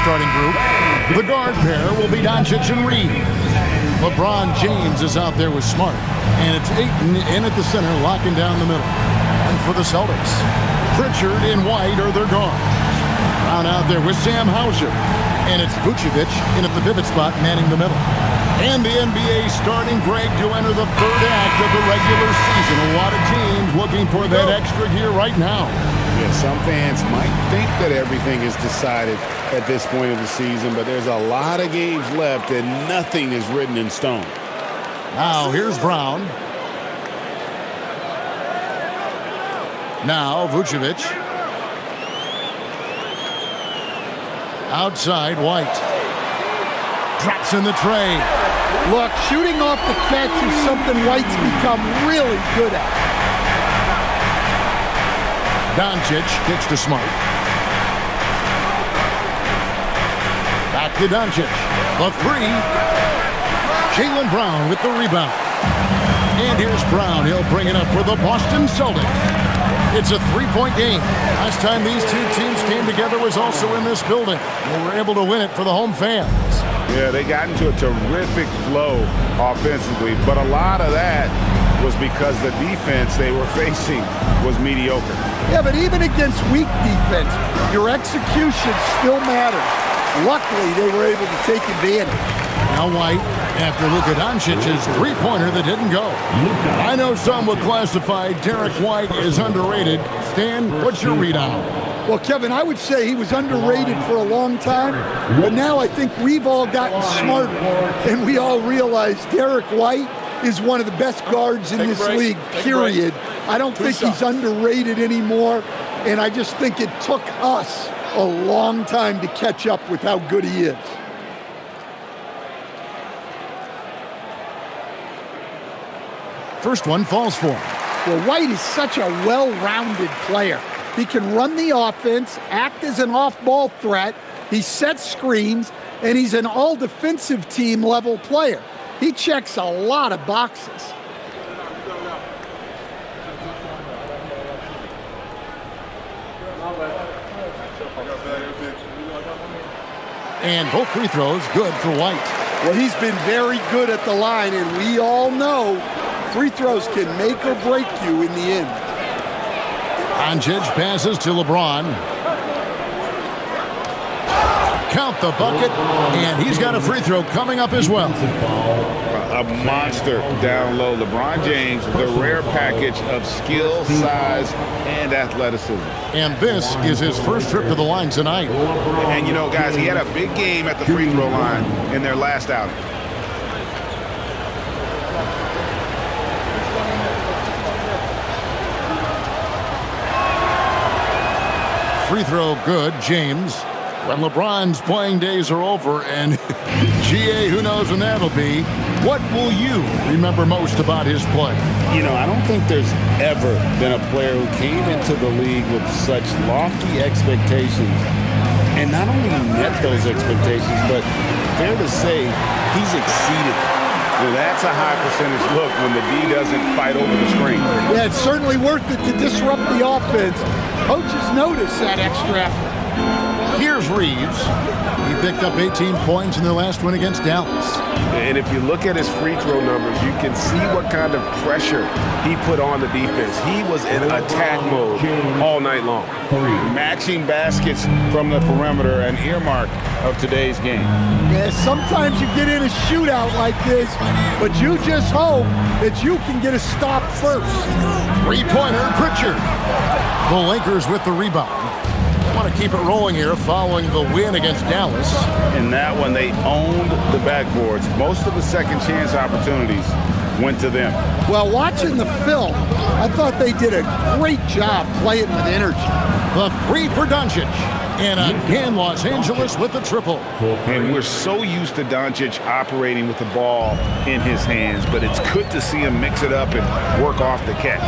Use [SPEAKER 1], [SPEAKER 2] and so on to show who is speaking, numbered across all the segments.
[SPEAKER 1] starting group. The guard pair will be Doncic and Reeves. LeBron James is out there with Smart. And it's Ayton in at the center, locking down the middle. And for the Celtics, Pritchard and White are their guards. Brown out there with Sam Hauser. And it's Vucevic in at the pivot spot, manning the middle. And the NBA starting, Greg, to enter the third act of the regular season. A lot of teams looking for that extra gear right now.
[SPEAKER 2] Yeah, some fans might think that everything is decided at this point of the season, but there's a lot of games left and nothing is written in stone.
[SPEAKER 1] Now, here's Brown. Now, Vucevic. Outside, White. Drops in the tray.
[SPEAKER 3] Look, shooting off the catch is something White's become really good at.
[SPEAKER 1] Doncic kicks to Smart. Back to Doncic. The three. Jaylen Brown with the rebound. And here's Brown. He'll bring it up for the Boston Celtics. It's a three-point game. Last time these two teams came together was also in this building. They were able to win it for the home fans.
[SPEAKER 2] Yeah, they got into a terrific flow offensively, but a lot of that was because the defense they were facing was mediocre.
[SPEAKER 3] Yeah, but even against weak defense, your execution still matters. Luckily, they were able to take advantage.
[SPEAKER 1] Now White, after Luka Doncic's three-pointer that didn't go. I know some would classify Derek White as underrated. Stan, what's your read on him?
[SPEAKER 3] Well, Kevin, I would say he was underrated for a long time, but now I think we've all gotten smarter, and we all realize Derek White is one of the best guards in this league, period. I don't think he's underrated anymore, and I just think it took us a long time to catch up with how good he is.
[SPEAKER 1] First one falls for him.
[SPEAKER 3] Well, White is such a well-rounded player. He can run the offense, act as an off-ball threat, he sets screens, and he's an all-defensive team level player. He checks a lot of boxes.
[SPEAKER 1] And both free throws good for White.
[SPEAKER 3] Well, he's been very good at the line, and we all know free throws can make or break you in the end.
[SPEAKER 1] Doncic passes to LeBron. Count the bucket, and he's got a free throw coming up as well.
[SPEAKER 2] A monster down low. LeBron James, the rare package of skill, size, and athleticism.
[SPEAKER 1] And this is his first trip to the line tonight.
[SPEAKER 2] And you know, guys, he had a big game at the free throw line in their last outing.
[SPEAKER 1] Free throw good, James. When LeBron's playing days are over, and GA, who knows when that'll be, what will you remember most about his play?
[SPEAKER 2] You know, I don't think there's ever been a player who came into the league with such lofty expectations and not only met those expectations, but fair to say, he's exceeded. Well, that's a high percentage look when the D doesn't fight over the screen.
[SPEAKER 3] Yeah, it's certainly worth it to disrupt the offense. Coaches notice that extra effort.
[SPEAKER 1] Here's Reeves. He picked up 18 points in their last win against Dallas.
[SPEAKER 2] And if you look at his free throw numbers, you can see what kind of pressure he put on the defense. He was in attack mode all night long. Matching baskets from the perimeter, an earmark of today's game.
[SPEAKER 3] Yeah, sometimes you get in a shootout like this, but you just hope that you can get a stop first.
[SPEAKER 1] Three-pointer, Pritchard. The Lakers with the rebound. Want to keep it rolling here following the win against Dallas.
[SPEAKER 2] In that one, they owned the backboards. Most of the second chance opportunities went to them.
[SPEAKER 3] Well, watching the film, I thought they did a great job playing with energy.
[SPEAKER 1] The three for Doncic. And again, Los Angeles with the triple.
[SPEAKER 2] And we're so used to Doncic operating with the ball in his hands, but it's good to see him mix it up and work off the catch.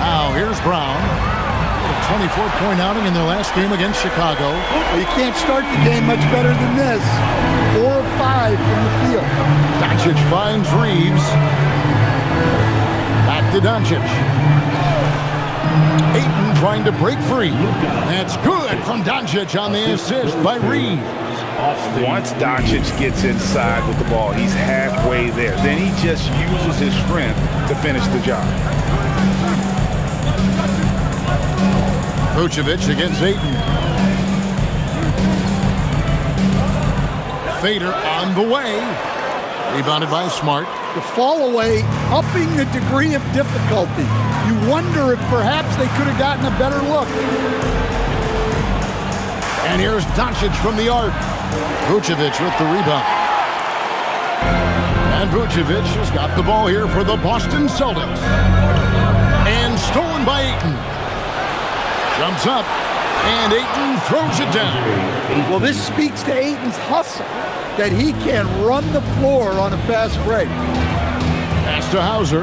[SPEAKER 1] Now, here's Brown. A 24-point outing in their last game against Chicago.
[SPEAKER 3] Well, you can't start the game much better than this. 4 of 5 from the field.
[SPEAKER 1] Doncic finds Reeves. Back to Doncic. Ayton trying to break free. That's good from Doncic on the assist by Reeves.
[SPEAKER 2] Once Doncic gets inside with the ball, he's halfway there. Then he just uses his strength to finish the job.
[SPEAKER 1] Vucevic against Ayton. Fader on the way. Rebounded by Smart.
[SPEAKER 3] The fall away, upping the degree of difficulty. You wonder if perhaps they could have gotten a better look.
[SPEAKER 1] And here's Doncic from the arc. Vucevic with the rebound. And Vucevic has got the ball here for the Boston Celtics. And stolen by Ayton. Jumps up, and Ayton throws it down.
[SPEAKER 3] Well, this speaks to Ayton's hustle, that he can run the floor on a fast break.
[SPEAKER 1] Pass to Hauser.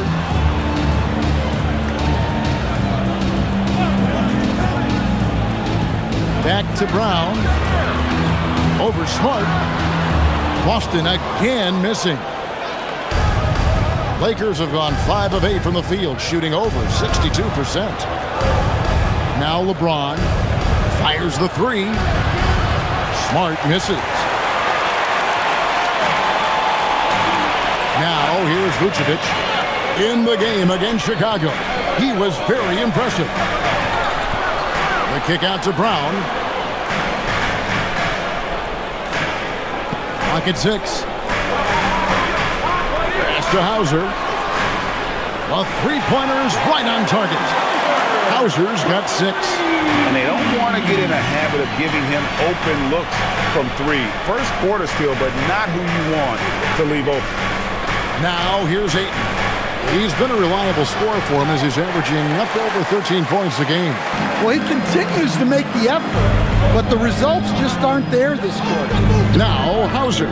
[SPEAKER 1] Back to Brown. Over Smart. Boston again missing. Lakers have gone 5 of 8 from the field, shooting over 62%. Now LeBron fires the three. Smart misses. Now here's Vucevic in the game against Chicago. He was very impressive. The kick out to Brown. Clock at 6. Pass to Hauser. A three-pointer is right on target. Hauser's got 6.
[SPEAKER 2] And they don't want to get in a habit of giving him open looks from 3. First quarter still, but not who you want to leave open.
[SPEAKER 1] Now here's Ayton. He's been a reliable scorer for him as he's averaging up to over 13 points a game.
[SPEAKER 3] Well, he continues to make the effort, but the results just aren't there this quarter.
[SPEAKER 1] Now Hauser,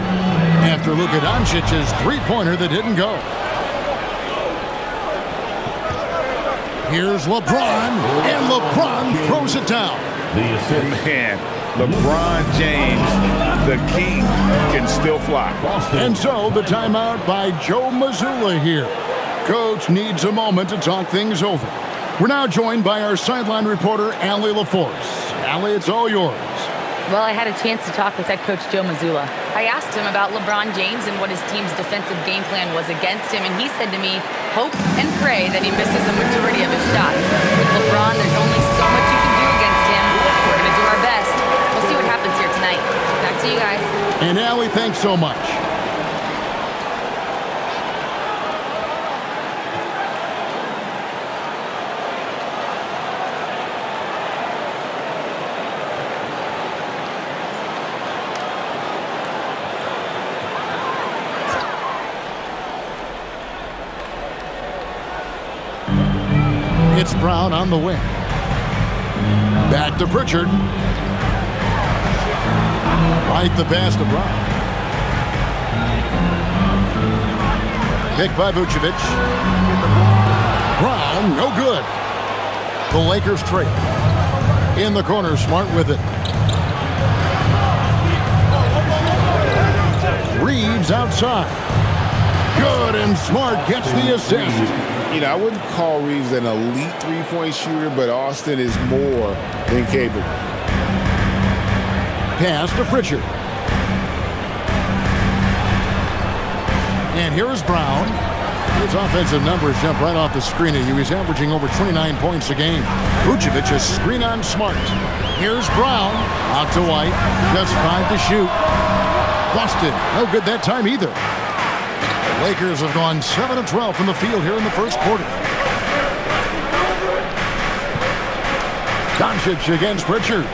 [SPEAKER 1] after Luka Doncic's three-pointer that didn't go. Here's LeBron, and LeBron throws it down.
[SPEAKER 2] Man, LeBron James, the king, can still fly.
[SPEAKER 1] And so the timeout by Joe Mazzulla here. Coach needs a moment to talk things over. We're now joined by our sideline reporter, Allie LaForce. Allie, it's all yours.
[SPEAKER 4] Well, I had a chance to talk with head coach Joe Mazzulla. I asked him about LeBron James and what his team's defensive game plan was against him, and he said to me, hope and pray that he misses a majority of his shots. With LeBron, there's only so much you can do against him. We're going to do our best. We'll see what happens here tonight. Back to you guys.
[SPEAKER 1] And Allie, thanks so much. It's Brown on the wing. Back to Pritchard. Right the pass to Brown. Pick by Vucevic. Brown, no good. The Lakers trail. In the corner, Smart with it. Reeves outside. Good, and Smart gets the assist.
[SPEAKER 2] You know, I wouldn't call Reeves an elite three-point shooter, but Austin is more than capable.
[SPEAKER 1] Pass to Pritchard. And here is Brown. His offensive numbers jump right off the screen at you. He's averaging over 29 points a game. Vucevic is screen on Smart. Here's Brown. Out to White. Just 5 to shoot. Busted. No good that time either. The Lakers have gone 7 of 12 from the field here in the first quarter. Doncic against Pritchard.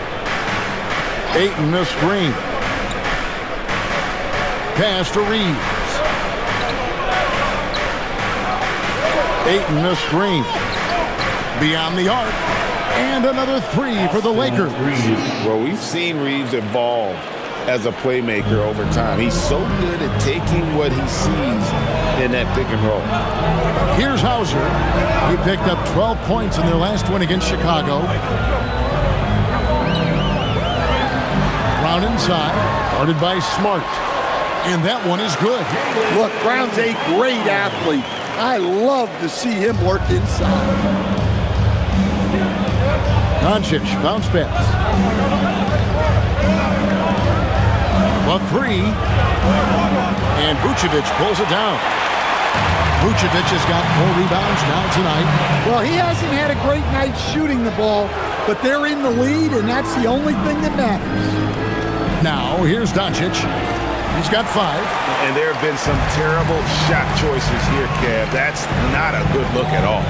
[SPEAKER 1] Ayton the screen. Pass to Reeves. Ayton the screen. Beyond the arc. And another three for the Lakers.
[SPEAKER 2] Well, we've seen Reeves evolve as a playmaker over time. He's so good at taking what he sees in that pick and roll.
[SPEAKER 1] Here's Hauser. He picked up 12 points in their last win against Chicago. Brown inside, guarded by Smart. And that one is good.
[SPEAKER 3] Look, Brown's a great athlete. I love to see him work inside.
[SPEAKER 1] Doncic, bounce pass. The three. And Vucevic pulls it down. Vucevic has got 4 rebounds now tonight.
[SPEAKER 3] Well, he hasn't had a great night shooting the ball, but they're in the lead, and that's the only thing that matters.
[SPEAKER 1] Now, here's Doncic. He's got 5.
[SPEAKER 2] And there have been some terrible shot choices here, Kev. That's not a good look at all.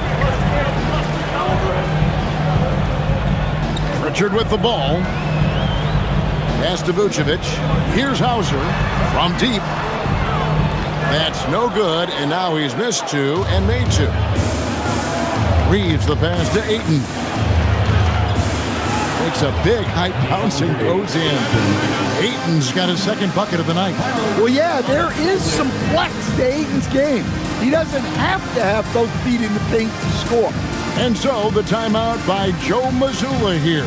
[SPEAKER 1] Pritchard with the ball. Pass to Vucevic. Here's Hauser from deep. That's no good, and now he's missed 2 and made 2. Reeves the pass to Ayton. Makes a big high bouncing, goes in. Ayton's got his 2nd bucket of the night.
[SPEAKER 3] Well, yeah, there is some flex to Ayton's game. He doesn't have to have both feet in the paint to score.
[SPEAKER 1] And so the timeout by Joe Mazzulla here.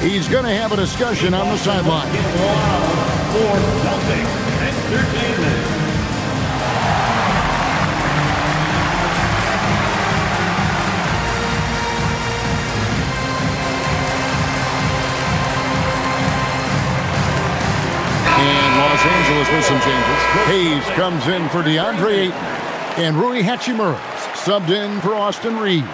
[SPEAKER 1] He's going to have a discussion on the sideline.
[SPEAKER 5] For Celtics Entertainment.
[SPEAKER 1] And Los Angeles with some changes. Hayes comes in for DeAndre Ayton. And Rui Hachimura subbed in for Austin Reeves.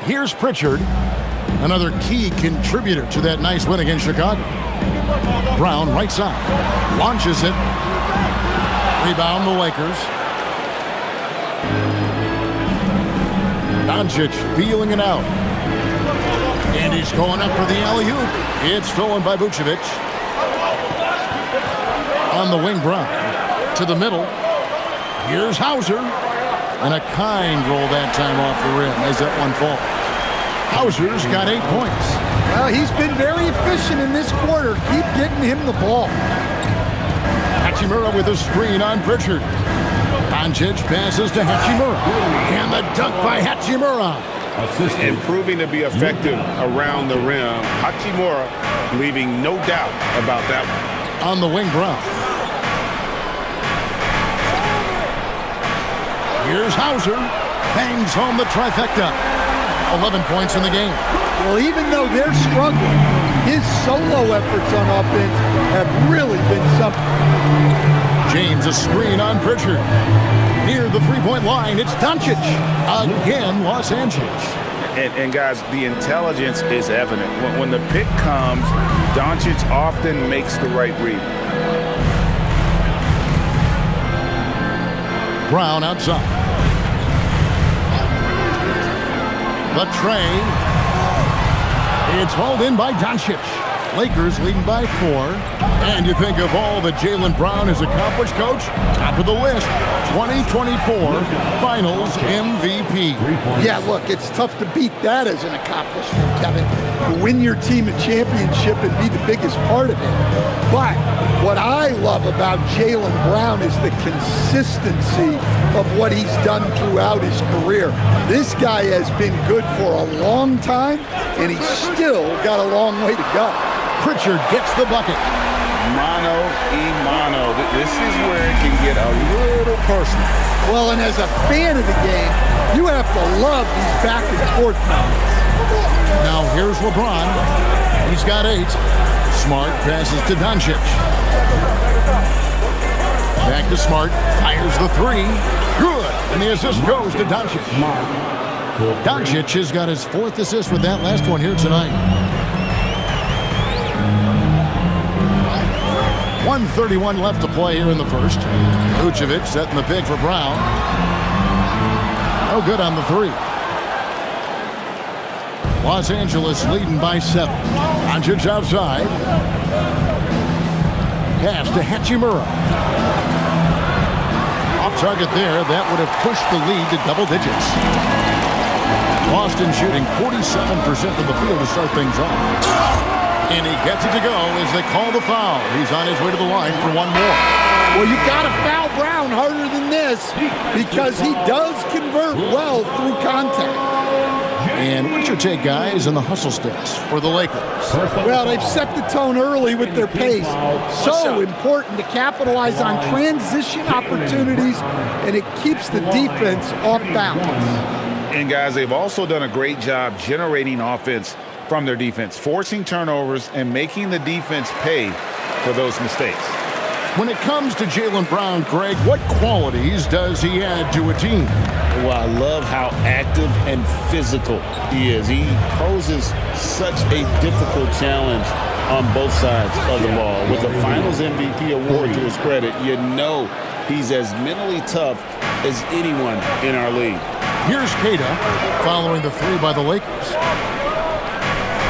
[SPEAKER 1] Here's Pritchard, another key contributor to that nice win against Chicago. Brown, right side, launches it. Rebound, the Lakers. Doncic feeling it out. And he's going up for the alley-oop. It's stolen by Vucevic. On the wing, Brown. To the middle. Here's Hauser. And a kind roll that time off the rim as that one falls. Hauser's got 8 points.
[SPEAKER 3] Well, he's been very efficient in this quarter. Keep getting him the ball.
[SPEAKER 1] Hachimura with a screen on Pritchard. Doncic passes to Hachimura. And the dunk by Hachimura.
[SPEAKER 2] And proving to be effective around the rim. Hachimura leaving no doubt about that one.
[SPEAKER 1] On the wing, Brown. Here's Hauser. Bangs home the trifecta. 11 points in the game.
[SPEAKER 3] Well, even though they're struggling, his solo efforts on offense have really been something.
[SPEAKER 1] James, a screen on Pritchard. Near the three-point line, it's Doncic. Again, Los Angeles.
[SPEAKER 2] And guys, the intelligence is evident. When the pick comes, Doncic often makes the right read.
[SPEAKER 1] Brown outside. The tray. It's hauled in by Doncic. Lakers leading by 4. And you think of all that Jaylen Brown has accomplished, Coach? Top of the list, 2024 Finals MVP.
[SPEAKER 3] Yeah, look, it's tough to beat that as an accomplishment, Kevin. To win your team a championship and be the biggest part of it. But what I love about Jaylen Brown is the consistency of what he's done throughout his career. This guy has been good for a long time, and he's still got a long way to go.
[SPEAKER 1] Pritchard gets the bucket.
[SPEAKER 2] Mano y mano. This is where it can get a little personal.
[SPEAKER 3] Well, and as a fan of the game, you have to love these back and forth moments.
[SPEAKER 1] Now here's LeBron. He's got 8. Smart passes to Doncic. Back to Smart. Fires the 3. Good. And the assist goes to Doncic. Doncic has got his 4th assist with that last one here tonight. 1:31 left to play here in the first. Vucevic setting the pick for Brown. No good on the 3. Los Angeles leading by 7. Doncic outside. Pass to Hachimura. Off target there. That would have pushed the lead to double digits. Boston shooting 47% from the field to start things off. And he gets it to go as they call the foul. He's on his way to the line for one more.
[SPEAKER 3] Well, you got to foul Brown harder than this because he does convert well through contact.
[SPEAKER 1] And what's your take, guys, on the hustle sticks for the Lakers?
[SPEAKER 3] Well, they've set the tone early with their pace. So important to capitalize on transition opportunities, and it keeps the defense off balance.
[SPEAKER 2] And, guys, they've also done a great job generating offense from their defense, forcing turnovers and making the defense pay for those mistakes.
[SPEAKER 1] When it comes to Jaylen Brown, Greg, what qualities does he add to a team?
[SPEAKER 2] Well, I love how active and physical he is. He poses such a difficult challenge on both sides of the ball. With a Finals MVP award to his credit, you know he's as mentally tough as anyone in our league.
[SPEAKER 1] Here's Kata following the three by the Lakers.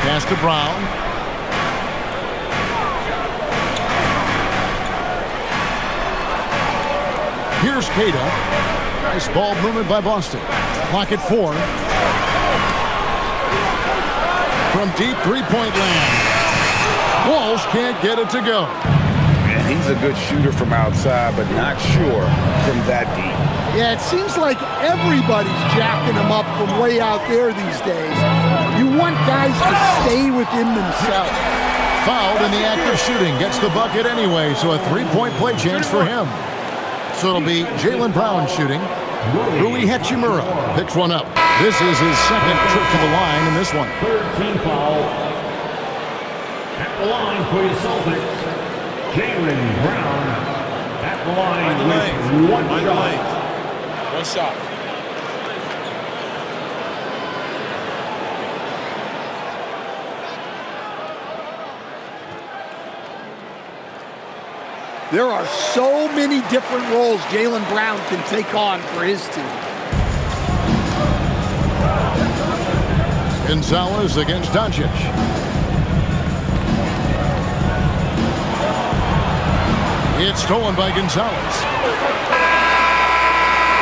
[SPEAKER 1] Pass to Brown. Here's Kata. Nice ball movement by Boston. Clock at 4. From deep three-point land. Walsh can't get it to go.
[SPEAKER 2] And he's a good shooter from outside, but not sure from that deep.
[SPEAKER 3] Yeah, it seems like everybody's jacking him up from way out there these days. You want guys to stay within themselves.
[SPEAKER 1] Fouled in the act of shooting. Gets the bucket anyway, so a three-point play chance for him. So it'll be Jaylen Brown shooting. Rui Hachimura picks one up. This is his second trip to the line in this one.
[SPEAKER 5] Third team foul. At the line for your Celtics, Jaylen Brown. At the line with one shot.
[SPEAKER 6] One shot.
[SPEAKER 3] There are so many different roles Jaylen Brown can take on for his team.
[SPEAKER 1] Gonzalez against Doncic. It's stolen by Gonzalez.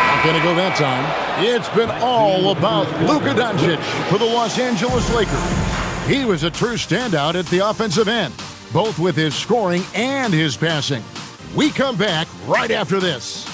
[SPEAKER 1] Not going to go that time. It's been all about Luka Doncic for the Los Angeles Lakers. He was a true standout at the offensive end, both with his scoring and his passing. We come back right after this.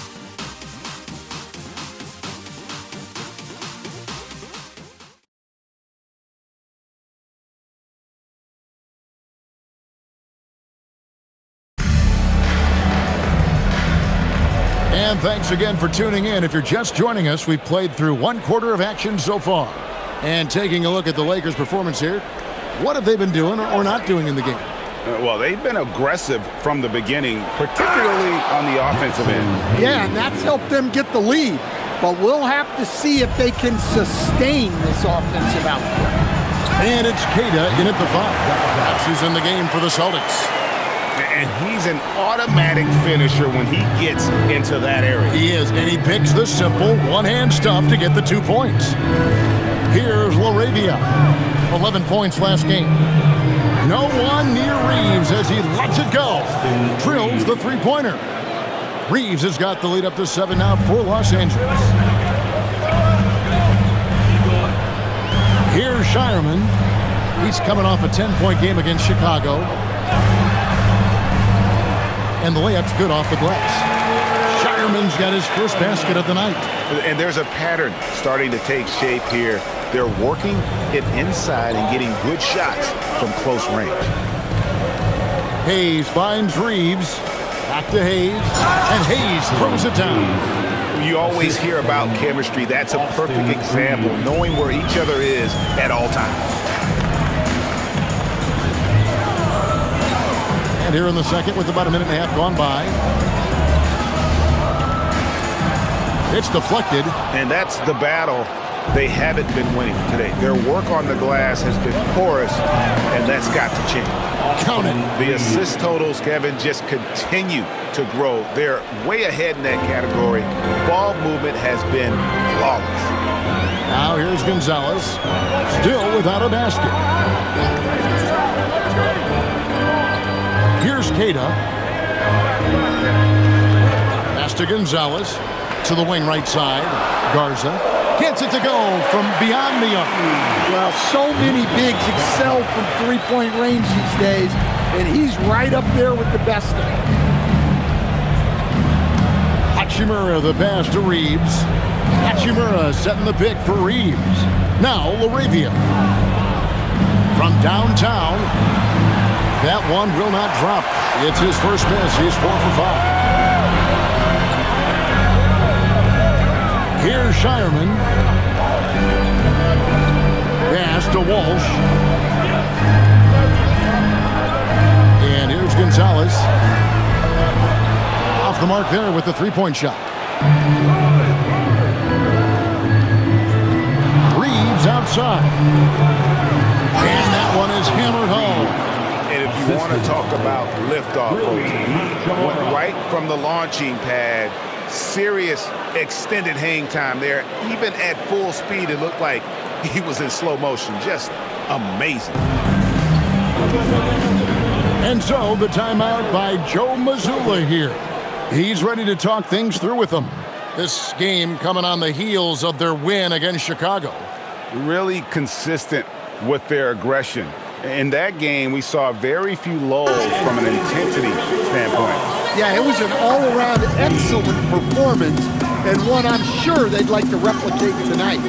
[SPEAKER 1] And thanks again for tuning in. If you're just joining us, we've played through one quarter of action so far. And taking a look at the Lakers' performance here, what have they been doing or not doing in the game?
[SPEAKER 2] Well, they've been aggressive from the beginning, particularly on the offensive end.
[SPEAKER 3] Yeah, and that's helped them get the lead. But we'll have to see if they can sustain this offensive output.
[SPEAKER 1] And it's Kata in at the 5. That's who's in the game for the Celtics.
[SPEAKER 2] And he's an automatic finisher when he gets into that area.
[SPEAKER 1] He is, and he picks the simple one-hand stuff to get the 2 points. Here's LaRavia. 11 points last game. No one near Reeves as he lets it go. Drills the three-pointer. Reeves has got the lead up to 7 now for Los Angeles. Here's Shireman. He's coming off a 10-point game against Chicago. And the layup's good off the glass. Shireman's got his first basket of the night.
[SPEAKER 2] And there's a pattern starting to take shape here. They're working it inside and getting good shots from close range.
[SPEAKER 1] Hayes finds Reeves. Back to Hayes. And Hayes throws it down.
[SPEAKER 2] You always hear about chemistry. That's a perfect example, knowing where each other is at all times.
[SPEAKER 1] And here in the second with about a minute and a half gone by. It's deflected.
[SPEAKER 2] And that's the battle they haven't been winning today. Their work on the glass has been porous, and that's got to change.
[SPEAKER 1] Count it.
[SPEAKER 2] The assist totals, Kevin, just continue to grow. They're way ahead in that category. Ball movement has been flawless.
[SPEAKER 1] Now here's Gonzalez, still without a basket. Here's Kata. Pass to Gonzalez. To the wing right side. Garza gets it to go from beyond the arc.
[SPEAKER 3] Well, so many bigs excel from three-point range these days, and he's right up there with the best of them.
[SPEAKER 1] Hachimura the pass to Reeves. Hachimura setting the pick for Reeves. Now LaRavia. From downtown. That one will not drop. It's his first miss. He's 4 for 5. Here's Shireman. Pass to Walsh. And here's Gonzalez. Off the mark there with the three-point shot. Reeves outside. And that one is hammered home.
[SPEAKER 6] And if you want to talk about liftoff, folks, he went right from the launching pad. Serious extended hang time there. Even at full speed, it looked like he was in slow motion. Just amazing.
[SPEAKER 1] And so the timeout by Joe Mazzulla here. He's ready to talk things through with them. This game coming on the heels of their win against Chicago.
[SPEAKER 6] Really consistent with their aggression. In that game, we saw very few lulls from an intensity standpoint.
[SPEAKER 3] Yeah, it was an all-around excellent performance, and one I'm sure they'd like to replicate tonight.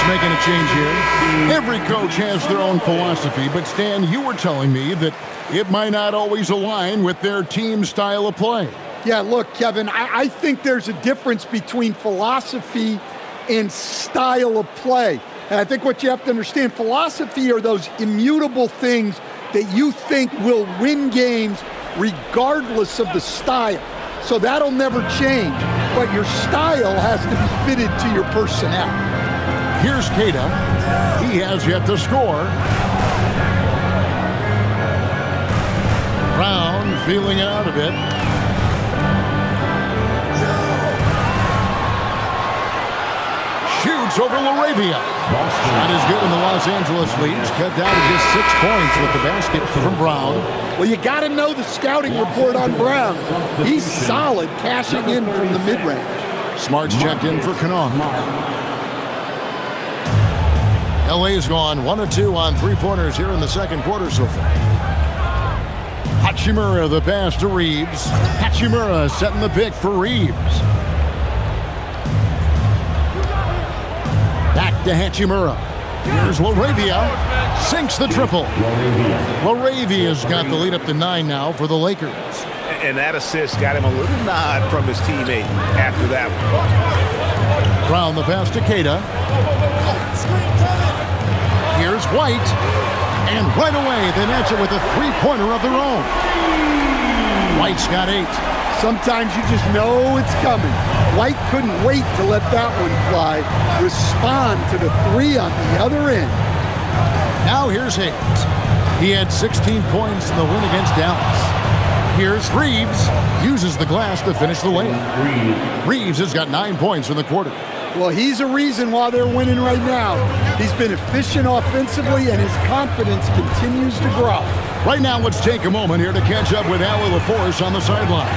[SPEAKER 1] Making a change here. Every coach has their own philosophy, but Stan, you were telling me that it might not always align with their team style of play.
[SPEAKER 3] Yeah, look, Kevin, I think there's a difference between philosophy and style of play. And I think what you have to understand, philosophy are those immutable things that you think will win games regardless of the style. So that'll never change, but your style has to be fitted to your personnel.
[SPEAKER 1] Here's Keita. He has yet to score. Brown feeling it out a bit. Shoots over LaRavia. Shot is good in the Los Angeles Leads. Cut down to just 6 points with the basket from Brown.
[SPEAKER 3] Well, you got to know the scouting report on Brown. He's solid cashing in from the mid-range.
[SPEAKER 1] Smart's checked in for Kanong. LA's gone 1 of 2 on three-pointers here in the second quarter so far. Hachimura the pass to Reeves. Hachimura setting the pick for Reeves. Back to Hachimura. Here's LaRavia. Sinks the triple. LaRavia's got the lead up to 9 now for the Lakers.
[SPEAKER 6] And that assist got him a little nod from his teammate after that one.
[SPEAKER 1] Brown the pass to Keita. Here's White, and right away they match it with a three-pointer of their own. White's got 8.
[SPEAKER 3] Sometimes you just know it's coming. White couldn't wait to let that one fly. Respond to the 3 on the other end.
[SPEAKER 1] Now here's Hayes. He had 16 points in the win against Dallas. Here's Reeves. Uses the glass to finish the layup. Reeves has got 9 points in the quarter.
[SPEAKER 3] Well, he's a reason why they're winning right now. He's been efficient offensively, and his confidence continues to grow.
[SPEAKER 1] Right now, let's take a moment here to catch up with Allie LaForce on the sideline.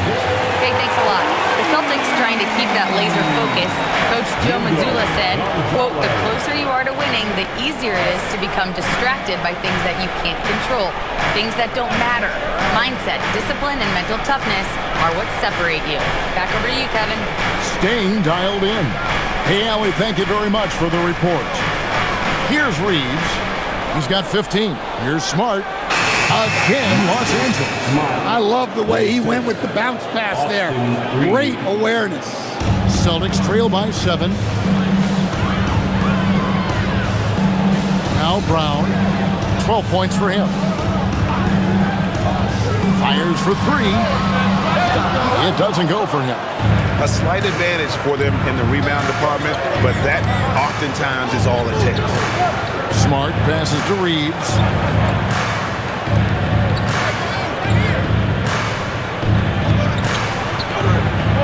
[SPEAKER 4] Hey, thanks a lot. The Celtics trying to keep that laser focus. Coach Joe Mazzulla said, quote, "The closer you are to winning, the easier it is to become distracted by things that you can't control, things that don't matter. Mindset, discipline, and mental toughness are what separate you." Back over to you, Kevin.
[SPEAKER 1] Staying dialed in. Hey, Allie, thank you very much for the report. Here's Reeves. He's got 15. Here's Smart. Again, Los Angeles.
[SPEAKER 3] I love the way he went with the bounce pass there. Great awareness.
[SPEAKER 1] Celtics trail by 7. Now Brown 12 points for him. Fires for three. It doesn't go for him.
[SPEAKER 6] A slight advantage for them in the rebound department, but that oftentimes is all it takes.
[SPEAKER 1] Smart passes to Reeves.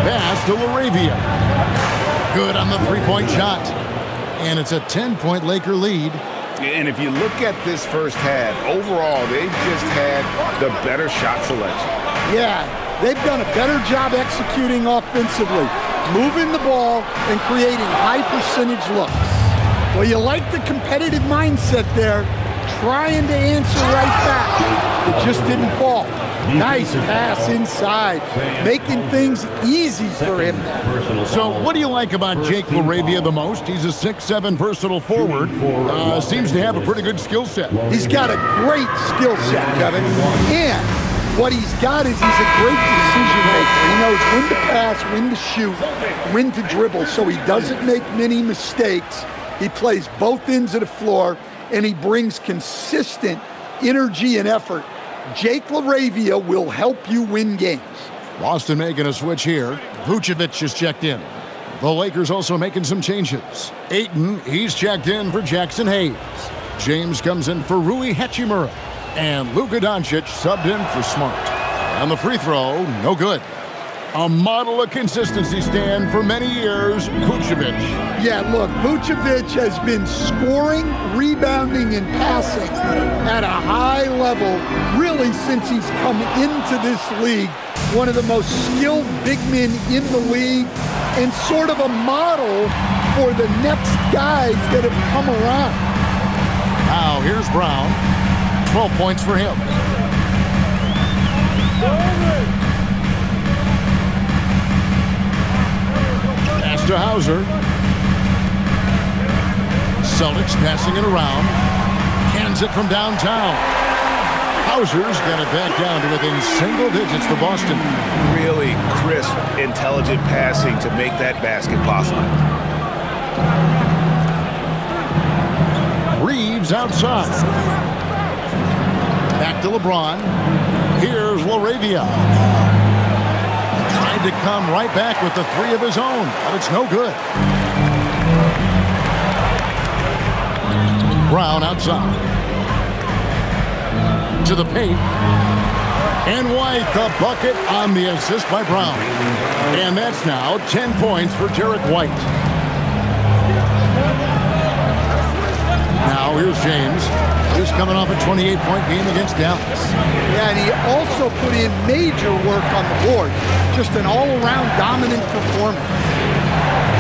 [SPEAKER 1] Pass to LaRavia. Good on the three-point shot. And it's a 10-point Laker lead.
[SPEAKER 6] And if you look at this first half, overall, they've just had the better shot selection.
[SPEAKER 3] Yeah, they've done a better job executing offensively, moving the ball and creating high-percentage looks. Well, you like the competitive mindset there, trying to answer right back. It just didn't fall. Nice pass inside, making things easy for him now.
[SPEAKER 1] So what do you like about Jake LaRavia the most? He's a 6'7" versatile forward. Seems to have a pretty good skill set.
[SPEAKER 3] He's got a great skill set, Kevin. And what he's got is he's a great decision maker. He knows when to pass, when to shoot, when to dribble, so he doesn't make many mistakes. He plays both ends of the floor, and he brings consistent energy and effort. Jake LaRavia will help you win games.
[SPEAKER 1] Boston making a switch here. Vucevic is checked in. The Lakers also making some changes. Ayton, he's checked in for Jackson Hayes. James comes in for Rui Hachimura. And Luka Doncic subbed in for Smart. And the free throw, no good. A model of consistency, Stan, for many years, Vucevic.
[SPEAKER 3] Yeah, look, Vucevic has been scoring, rebounding, and passing at a high level really since he's come into this league. One of the most skilled big men in the league and sort of a model for the next guys that have come around.
[SPEAKER 1] Now, here's Brown. 12 points for him. To Hauser. Celtics passing it around. Cans it from downtown. Hauser's got it back down to within single digits to Boston.
[SPEAKER 6] Really crisp, intelligent passing to make that basket possible.
[SPEAKER 1] Reeves outside. Back to LeBron. Here's LaRavia. To come right back with the three of his own, but it's no good. Brown outside. To the paint. And White the bucket on the assist by Brown. And that's now 10 points for Derek White. Now here's James. He's coming off a 28-point game against Dallas.
[SPEAKER 3] Yeah, and he also put in major work on the board. Just an all-around dominant performance.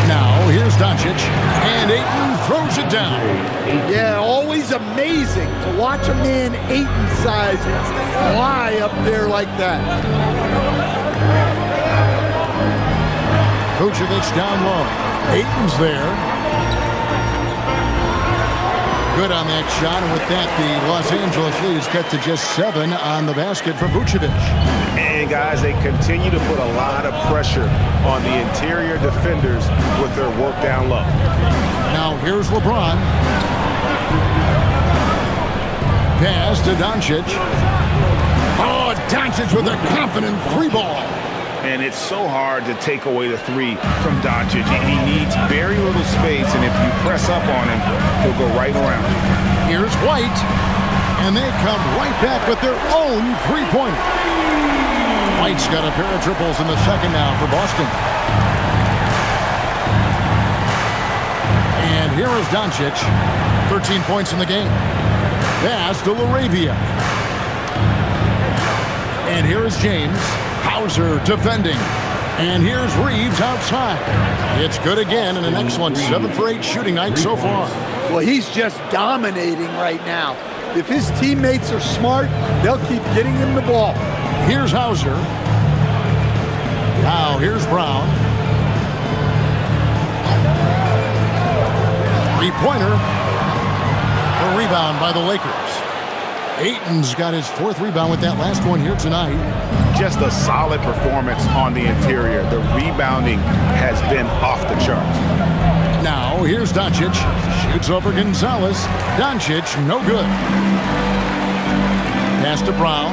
[SPEAKER 1] Now, here's Doncic, and Ayton throws it down.
[SPEAKER 3] Yeah, always amazing to watch a man Ayton's size fly up there like that.
[SPEAKER 1] Vucevic down low. Ayton's there. Good on that shot, and with that, the Los Angeles leads cut to just 7 on the basket for Vucevic.
[SPEAKER 6] And guys, they continue to put a lot of pressure on the interior defenders with their work down low.
[SPEAKER 1] Now here's LeBron. Pass to Doncic. Oh, Doncic with a confident three ball.
[SPEAKER 6] And it's so hard to take away the three from Doncic. He needs very little space, and if you press up on him, he'll go right around.
[SPEAKER 1] Here's White, and they come right back with their own three-pointer. White's got a pair of triples in the second now for Boston. And here is Doncic, 13 points in the game. Pass to LaRavia. And here is James. Hauser defending. And here's Reeves outside. It's good again, and an excellent 7 for 8 shooting night so far.
[SPEAKER 3] Well, he's just dominating right now. If his teammates are smart, they'll keep getting him the ball.
[SPEAKER 1] Here's Hauser. Now here's Brown. Three-pointer. A rebound by the Lakers. Ayton's got his 4th rebound with that last one here tonight.
[SPEAKER 6] Just a solid performance on the interior. The rebounding has been off the charts.
[SPEAKER 1] Now, here's Doncic. Shoots over Gonzalez. Doncic, no good. Pass to Brown.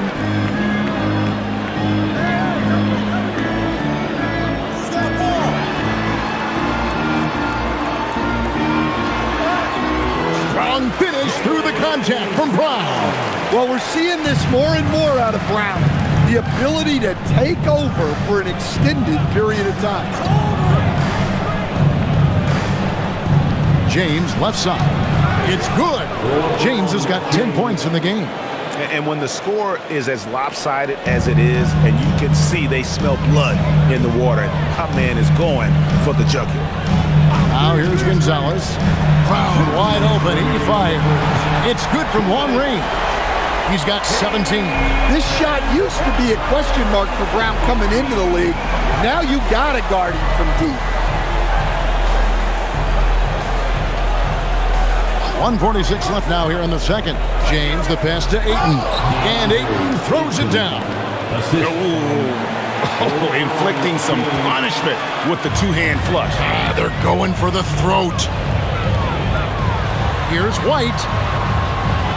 [SPEAKER 1] Strong finish through the contact from Brown.
[SPEAKER 3] Well, we're seeing this more and more out of Brown. The ability to take over for an extended period of time.
[SPEAKER 1] James left side. It's good. James has got 10 points in the game.
[SPEAKER 6] And when the score is as lopsided as it is, and you can see they smell blood in the water, my man is going for the jugular.
[SPEAKER 1] Now here's Gonzalez. Brown wide open. He fires. It's good from long range. He's got 17.
[SPEAKER 3] This shot used to be a question mark for Brown coming into the league. Now you gotta guard him from deep.
[SPEAKER 1] 1:46 left now here in the second. James, the pass to Ayton. And Ayton throws it down.
[SPEAKER 6] Oh, inflicting some punishment with the two-hand flush.
[SPEAKER 1] They're going for the throat. Here's White.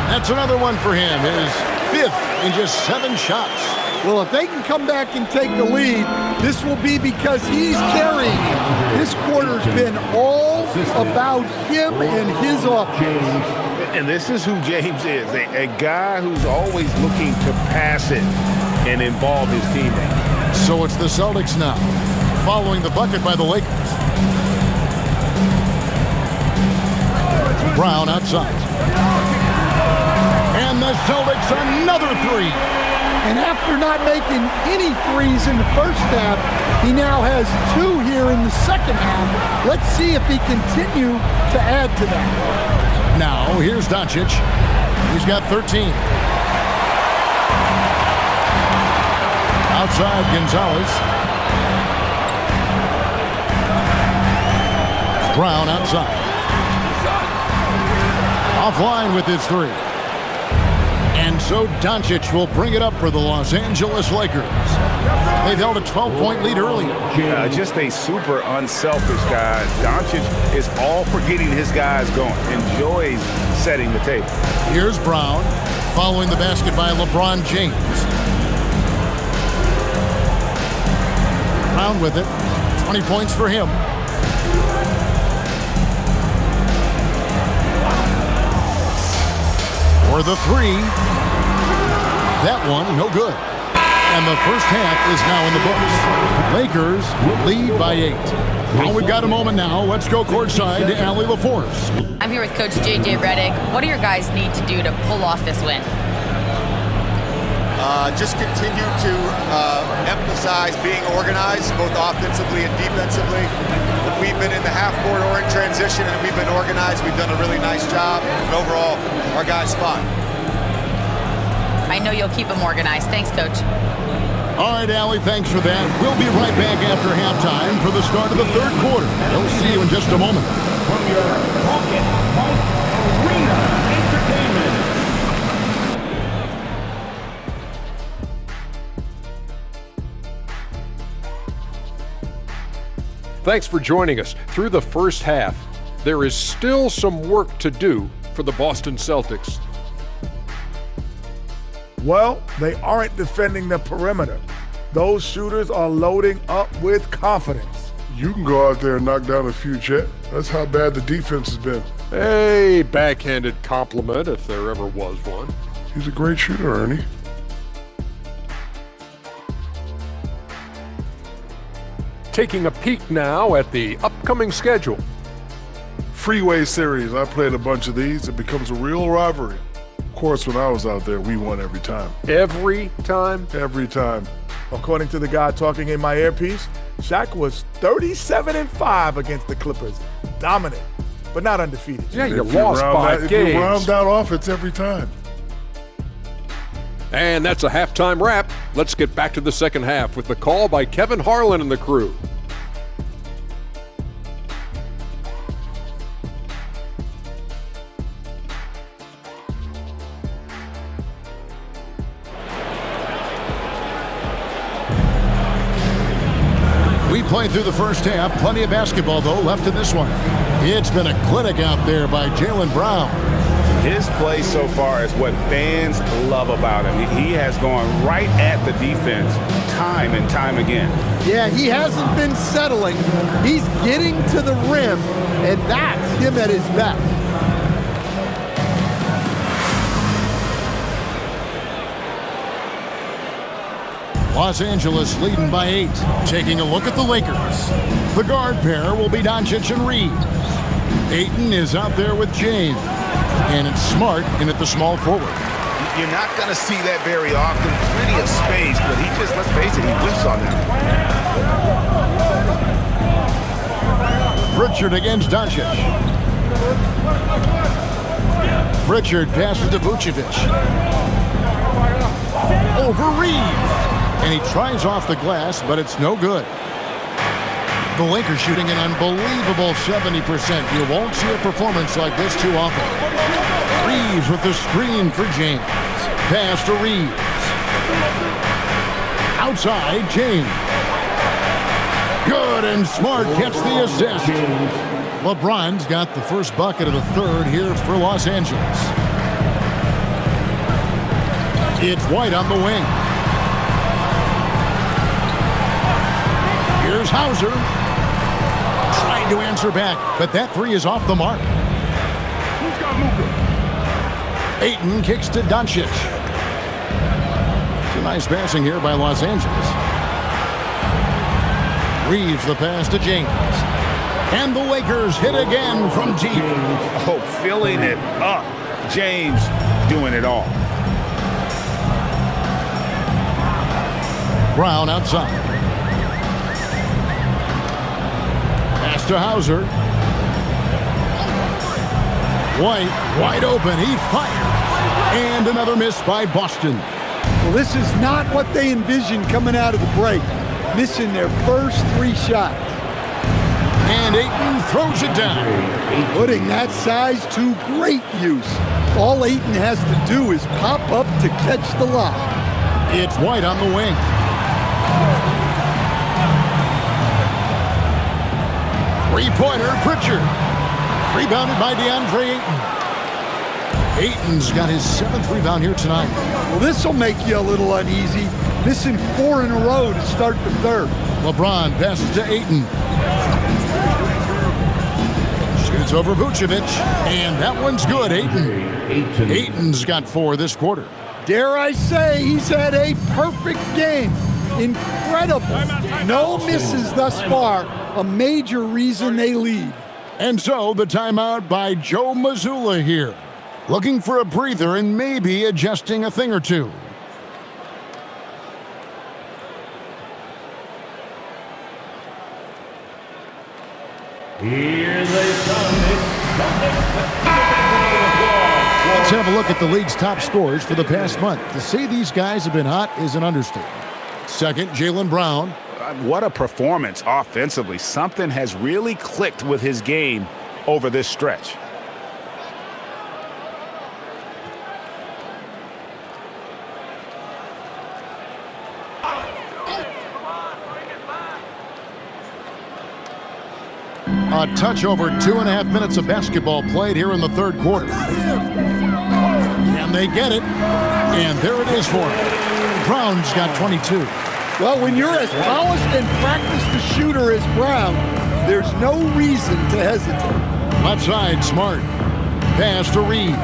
[SPEAKER 1] That's another one for him. His 5th in just 7 shots.
[SPEAKER 3] Well, if they can come back and take the lead, this will be because he's carrying it. This quarter's been all about him and his offense.
[SPEAKER 6] And this is who James is, a guy who's always looking to pass it and involve his teammates.
[SPEAKER 1] So it's the Celtics now, following the bucket by the Lakers. Brown outside. And the Celtics another 3.
[SPEAKER 3] And after not making any threes in the first half, he now has 2 here in the second half. Let's see if he continue to add to that.
[SPEAKER 1] Now, here's Doncic. He's got 13. Outside, Gonzalez. Brown outside. Offline with his 3. And so Doncic will bring it up for the Los Angeles Lakers. They've held a 12-point lead earlier.
[SPEAKER 6] Just a super unselfish guy. Doncic is all for getting his guys going. Enjoys setting the table.
[SPEAKER 1] Here's Brown following the basket by LeBron James. Brown with it. 20 points for him. For the 3. That one, no good. And the first half is now in the books. Lakers lead by 8. Well, we've got a moment now. Let's go courtside to Allie LaForce.
[SPEAKER 4] I'm here with Coach J.J. Redick. What do your guys need to do to pull off this win?
[SPEAKER 7] Just continue to emphasize being organized, both offensively and defensively. We've been in the half-court or in transition, and we've been organized. We've done a really nice job. And overall, our guys fun.
[SPEAKER 4] I know you'll keep them organized. Thanks, Coach.
[SPEAKER 1] All right, Allie, thanks for that. We'll be right back after halftime for the start of the third quarter. We'll see you in just a moment.
[SPEAKER 5] From your Pocket Arena Entertainment.
[SPEAKER 8] Thanks for joining us. Through the first half, there is still some work to do for the Boston Celtics.
[SPEAKER 9] Well, they aren't defending the perimeter. Those shooters are loading up with confidence.
[SPEAKER 10] You can go out there and knock down a few, Chet. That's how bad the defense has been.
[SPEAKER 8] A backhanded compliment, if there ever was one.
[SPEAKER 10] He's a great shooter, Ernie.
[SPEAKER 8] Taking a peek now at the upcoming schedule.
[SPEAKER 10] Freeway series. I played a bunch of these. It becomes a real rivalry. Of course, when I was out there, we won every time.
[SPEAKER 8] Every time?
[SPEAKER 10] Every time.
[SPEAKER 9] According to the guy talking in my earpiece, Shaq was 37-5 against the Clippers. Dominant, but not undefeated.
[SPEAKER 8] Yeah, you lost 5 games.
[SPEAKER 10] If you round that off, it's every time.
[SPEAKER 8] And that's a halftime wrap. Let's get back to the second half with the call by Kevin Harlan and the crew.
[SPEAKER 1] We played through the first half. Plenty of basketball, though, left in this one. It's been a clinic out there by Jaylen Brown.
[SPEAKER 6] His play so far is what fans love about him. He has gone right at the defense time and time again.
[SPEAKER 3] Yeah, he hasn't been settling. He's getting to the rim, and that's him at his best.
[SPEAKER 1] Los Angeles leading by 8. Taking a look at the Lakers. The guard pair will be Doncic and Reed. Ayton is out there with James. And it's Smart in at the small forward.
[SPEAKER 6] You're not going to see that very often. Plenty of space, but he just, let's face it, he whiffs on that.
[SPEAKER 1] Pritchard against Doncic. Pritchard passes to Vucevic. Over Reed. And he tries off the glass, but it's no good. The Lakers shooting an unbelievable 70%. You won't see a performance like this too often. Reeves with the screen for James. Pass to Reeves. Outside, James. Good, and Smart gets the assist. LeBron's got the first bucket of the third here for Los Angeles. It's White on the wing. Here's Hauser. Trying to answer back, but that three is off the mark. Ayton kicks to Doncic. It's a nice passing here by Los Angeles. Reeves the pass to James. And the Lakers hit again from deep.
[SPEAKER 6] Oh, filling it up. James doing it all.
[SPEAKER 1] Brown outside. Pass to Hauser. White wide open. He fires. And another miss by Boston.
[SPEAKER 3] Well, this is not what they envisioned coming out of the break. Missing their first 3 shots.
[SPEAKER 1] And Ayton throws it down.
[SPEAKER 3] Putting that size to great use. All Ayton has to do is pop up to catch the lob.
[SPEAKER 1] It's White on the wing. Three-pointer, Pritchard. Rebounded by DeAndre Ayton. Ayton's got his 7th rebound here tonight.
[SPEAKER 3] Well, this will make you a little uneasy. Missing 4 in a row to start the third.
[SPEAKER 1] LeBron passes to Ayton. Shoots over Vucevic. And that one's good, Ayton. Ayton's got 4 this quarter.
[SPEAKER 3] Dare I say, he's had a perfect game. Incredible. No misses thus far. A major reason they lead.
[SPEAKER 1] And so the timeout by Joe Mazzulla here. Looking for a breather and maybe adjusting a thing or two.
[SPEAKER 5] Here's a
[SPEAKER 1] Let's have a look at the league's top scorers for the past month. To say these guys have been hot is an understatement. Second, Jaylen Brown.
[SPEAKER 6] What a performance offensively. Something has really clicked with his game over this stretch.
[SPEAKER 1] A touch over 2.5 minutes of basketball played here in the third quarter. Can they get it? And there it is for him. Brown's got 22.
[SPEAKER 3] Well, when you're as polished and practiced a shooter as Brown, there's no reason to hesitate.
[SPEAKER 1] Left side, Smart. Pass to Reeves.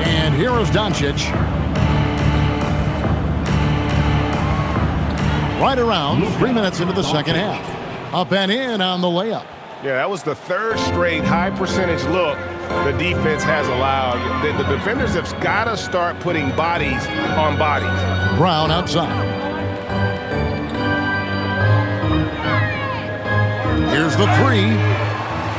[SPEAKER 1] And here is Doncic. Right around 3 minutes into the second half. Up and in on the layup.
[SPEAKER 6] Yeah, that was the third straight high percentage look the defense has allowed. The defenders have got to start putting bodies on bodies.
[SPEAKER 1] Brown outside. Here's the three.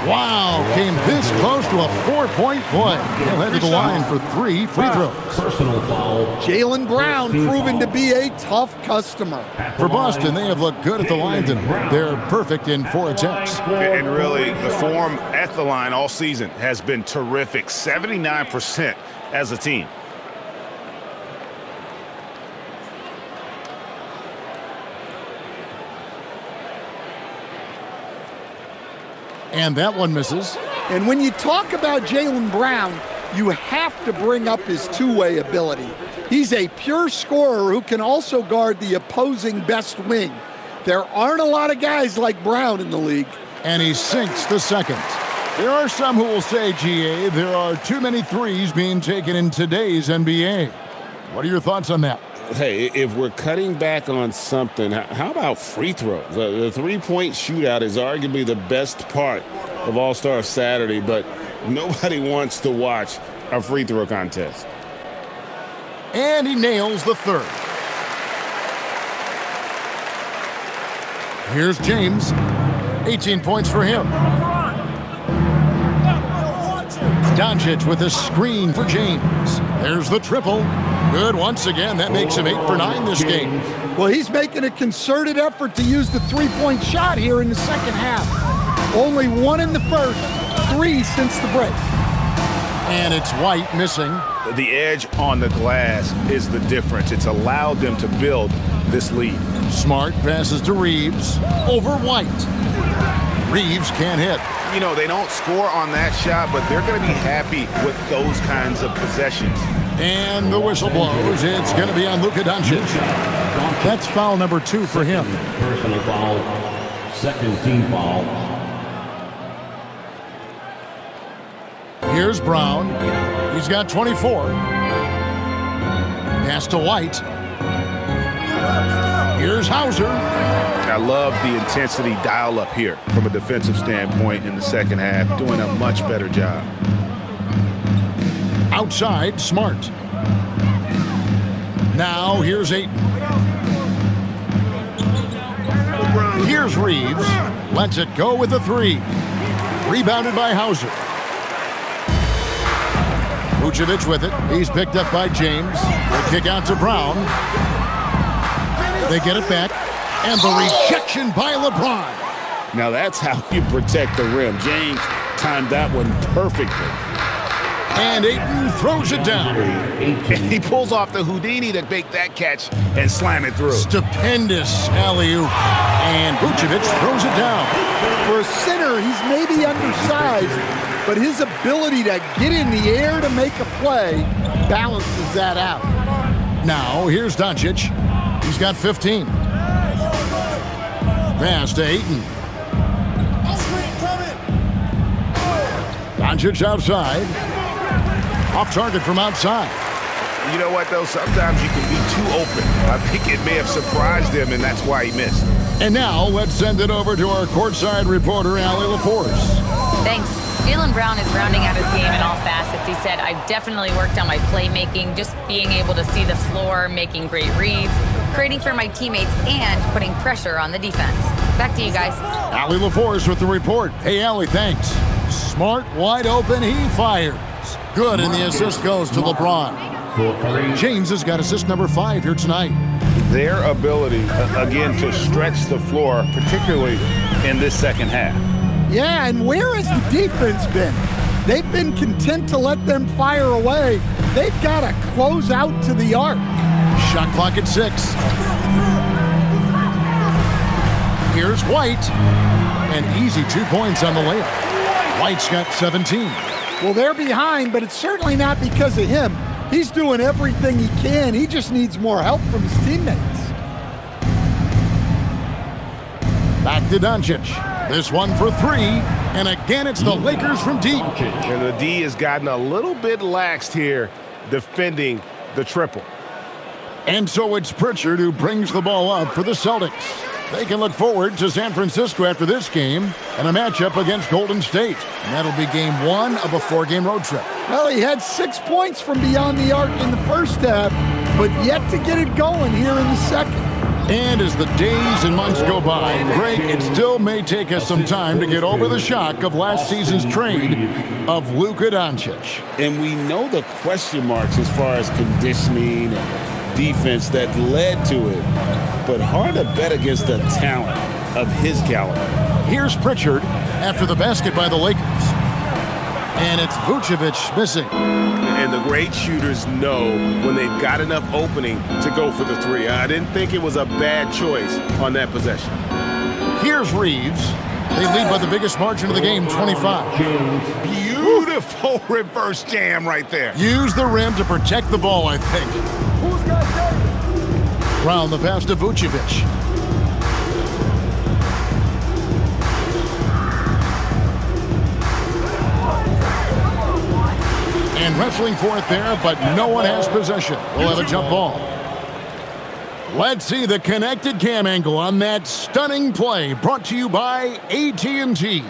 [SPEAKER 1] Wow, came this close to a 4-point play. He'll head to the line for 3 free throws.
[SPEAKER 5] Personal foul.
[SPEAKER 3] Jaylen Brown proven to be a tough customer.
[SPEAKER 1] For Boston, they have looked good at the line tonight. They're perfect in 4 attempts.
[SPEAKER 6] And really, the form at the line all season has been terrific. 79% as a team.
[SPEAKER 1] And that one misses.
[SPEAKER 3] And when you talk about Jaylen Brown, you have to bring up his two-way ability. He's a pure scorer who can also guard the opposing best wing. There aren't a lot of guys like Brown in the league.
[SPEAKER 1] And he sinks the second. There are some who will say, GA, there are too many threes being taken in today's NBA. What are your thoughts on that?
[SPEAKER 2] Hey, if we're cutting back on something, how about free throws? The three-point shootout is arguably the best part of All-Star Saturday, but nobody wants to watch a free throw contest.
[SPEAKER 1] And he nails the third. Here's James. 18 points for him. Doncic with a screen for James. There's the triple. Good once again. That makes him 8 for 9 this game.
[SPEAKER 3] Well, he's making a concerted effort to use the three-point shot here in the second half. Only 1 in the first, 3 since the break.
[SPEAKER 1] And it's White missing.
[SPEAKER 6] The edge on the glass is the difference. It's allowed them to build this lead.
[SPEAKER 1] Smart passes to Reeves over White. Reeves can't hit.
[SPEAKER 6] You know, they don't score on that shot, but they're going to be happy with those kinds of possessions.
[SPEAKER 1] And the whistle blows. It's going to be on Luka Doncic. That's foul number 2 for him.
[SPEAKER 5] Personal foul, second team foul.
[SPEAKER 1] Here's Brown. He's got 24. Pass to White. Here's Hauser.
[SPEAKER 6] I love the intensity dial up here from a defensive standpoint in the second half, doing a much better job.
[SPEAKER 1] Outside, Smart. Now here's Ayton. Here's Reeves. Lets it go with a 3. Rebounded by Hauser. Vucevic with it. He's picked up by James. They kick out to Brown. They get it back. And the rejection by LeBron.
[SPEAKER 2] Now that's how you protect the rim. James timed that one perfectly.
[SPEAKER 1] And Ayton throws it down.
[SPEAKER 6] And he pulls off the Houdini to make that catch and slam it through.
[SPEAKER 1] Stupendous alley-oop. And Vucevic throws it down.
[SPEAKER 3] For a center, he's maybe undersized, but his ability to get in the air to make a play balances that out.
[SPEAKER 1] Now, here's Doncic. He's got 15. Pass to Ayton. Doncic outside. Off target from outside.
[SPEAKER 6] You know what, though? Sometimes you can be too open. I think it may have surprised him, and that's why he missed.
[SPEAKER 1] And now, let's send it over to our courtside reporter, Allie LaForce.
[SPEAKER 4] Thanks. Jaylen Brown is rounding out his game in all facets. He said, I've definitely worked on my playmaking, just being able to see the floor, making great reads, creating for my teammates, and putting pressure on the defense. Back to you guys.
[SPEAKER 1] Allie LaForce with the report. Hey, Allie, thanks. Smart, wide open, he fires. Good, and the assist goes to LeBron. James has got assist number 5 here tonight.
[SPEAKER 6] Their ability, again, to stretch the floor, particularly in this second half.
[SPEAKER 3] Yeah, and where has the defense been? They've been content to let them fire away. They've got to close out to the arc.
[SPEAKER 1] Shot clock at 6. Here's White. An easy 2 points on the layup. White's got 17.
[SPEAKER 3] Well, they're behind, but it's certainly not because of him. He's doing everything he can. He just needs more help from his teammates.
[SPEAKER 1] Back to Doncic. This one for 3. And again, it's the Lakers from deep.
[SPEAKER 6] And the D has gotten a little bit laxed here defending the triple.
[SPEAKER 1] And so it's Pritchard who brings the ball up for the Celtics. They can look forward to San Francisco after this game and a matchup against Golden State. And that'll be game 1 of a 4-game road trip.
[SPEAKER 3] Well, he had 6 points from beyond the arc in the first half, but yet to get it going here in the second.
[SPEAKER 1] And as the days and months go by, Greg, it still may take us some time to get over the shock of last season's trade of Luka Doncic.
[SPEAKER 2] And we know the question marks as far as conditioning and defense that led to it, but hard to bet against the talent of his caliber.
[SPEAKER 1] Here's Pritchard after the basket by the Lakers. And it's Vucevic missing.
[SPEAKER 6] And the great shooters know when they've got enough opening to go for the 3. I didn't think it was a bad choice on that possession.
[SPEAKER 1] Here's Reeves. They lead by the biggest margin of the game, 25.
[SPEAKER 6] Beautiful reverse jam right there.
[SPEAKER 1] Use the rim to protect the ball, I think.
[SPEAKER 3] Who's got David?
[SPEAKER 1] Brown the pass to Vucevic. And wrestling for it there, but no one has possession. We'll have a jump ball. Let's see the connected cam angle on that stunning play, brought to you by AT&T.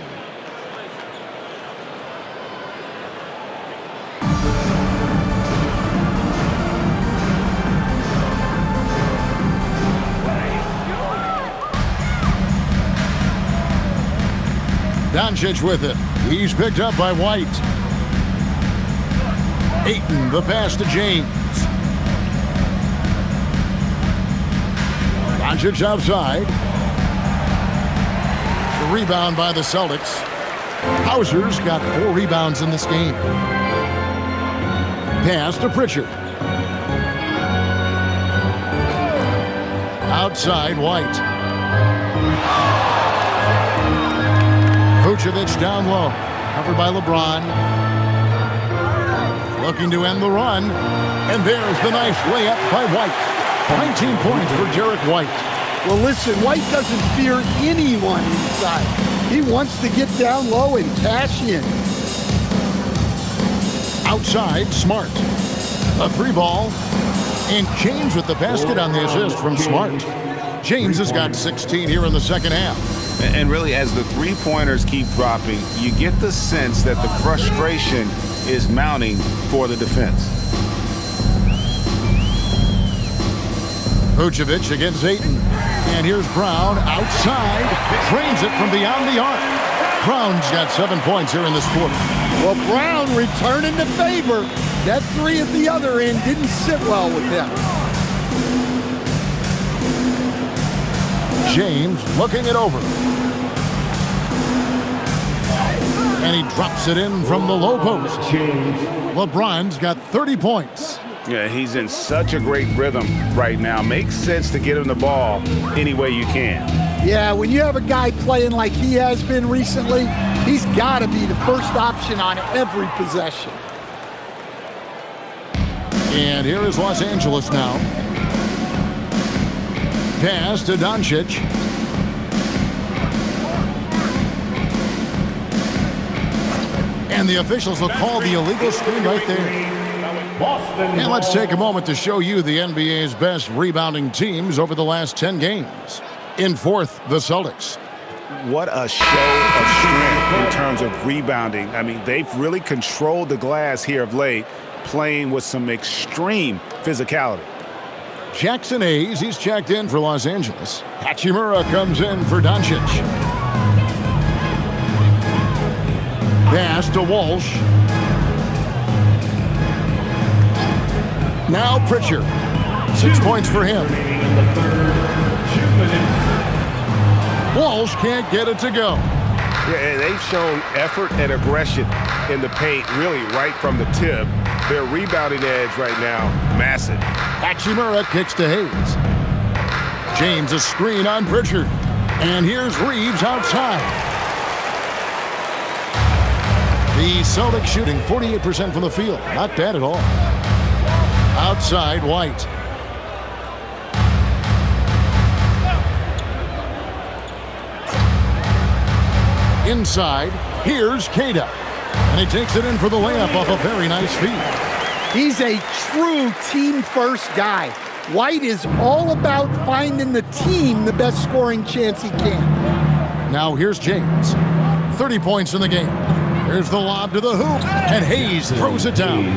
[SPEAKER 1] Doncic with it. He's picked up by White. Ayton, the pass to James. Doncic outside. The rebound by the Celtics. Hauser's got 4 rebounds in this game. Pass to Pritchard. Outside, White. Vucevic down low. Covered by LeBron. Looking to end the run. And there's the nice layup by White. 19 points for Derek White.
[SPEAKER 3] Well, listen, White doesn't fear anyone inside. He wants to get down low and cash in.
[SPEAKER 1] Outside, Smart. A 3 ball. And James with the basket on the assist from Smart. James has got 16 here in the second half.
[SPEAKER 6] And really, as the three-pointers keep dropping, you get the sense that the frustration is mounting for the defense.
[SPEAKER 1] Vucevic against Ayton. And here's Brown outside. Drains it from beyond the arc. Brown's got 7 points here in this quarter.
[SPEAKER 3] Well, Brown returning the favor. That 3 at the other end didn't sit well with him.
[SPEAKER 1] James looking it over. And he drops it in from the low post. LeBron's got 30 points.
[SPEAKER 6] Yeah, he's in such a great rhythm right now. Makes sense to get him the ball any way you can.
[SPEAKER 3] Yeah, when you have a guy playing like he has been recently, he's got to be the first option on every possession.
[SPEAKER 1] And here is Los Angeles now. Pass to Doncic. And the officials will call the illegal screen right there. And let's take a moment to show you the NBA's best rebounding teams over the last 10 games. In fourth, the Celtics.
[SPEAKER 6] What a show of strength in terms of rebounding. I mean, they've really controlled the glass here of late, playing with some extreme physicality.
[SPEAKER 1] Jackson Hayes, he's checked in for Los Angeles. Hachimura comes in for Doncic. Pass to Walsh. Now Pritchard. 6 points for him. Walsh can't get it to go.
[SPEAKER 6] Yeah, they've shown effort and aggression in the paint, really right from the tip. Their rebounding edge right now, massive.
[SPEAKER 1] Hachimura kicks to Hayes. James a screen on Pritchard. And here's Reeves outside. The Celtics shooting 48% from the field. Not bad at all. Outside, White. Inside, here's Queta. And he takes it in for the layup off a very nice feed.
[SPEAKER 3] He's a true team-first guy. White is all about finding the team the best scoring chance he can.
[SPEAKER 1] Now here's James. 30 points in the game. Here's the lob to the hoop, and Hayes throws it down.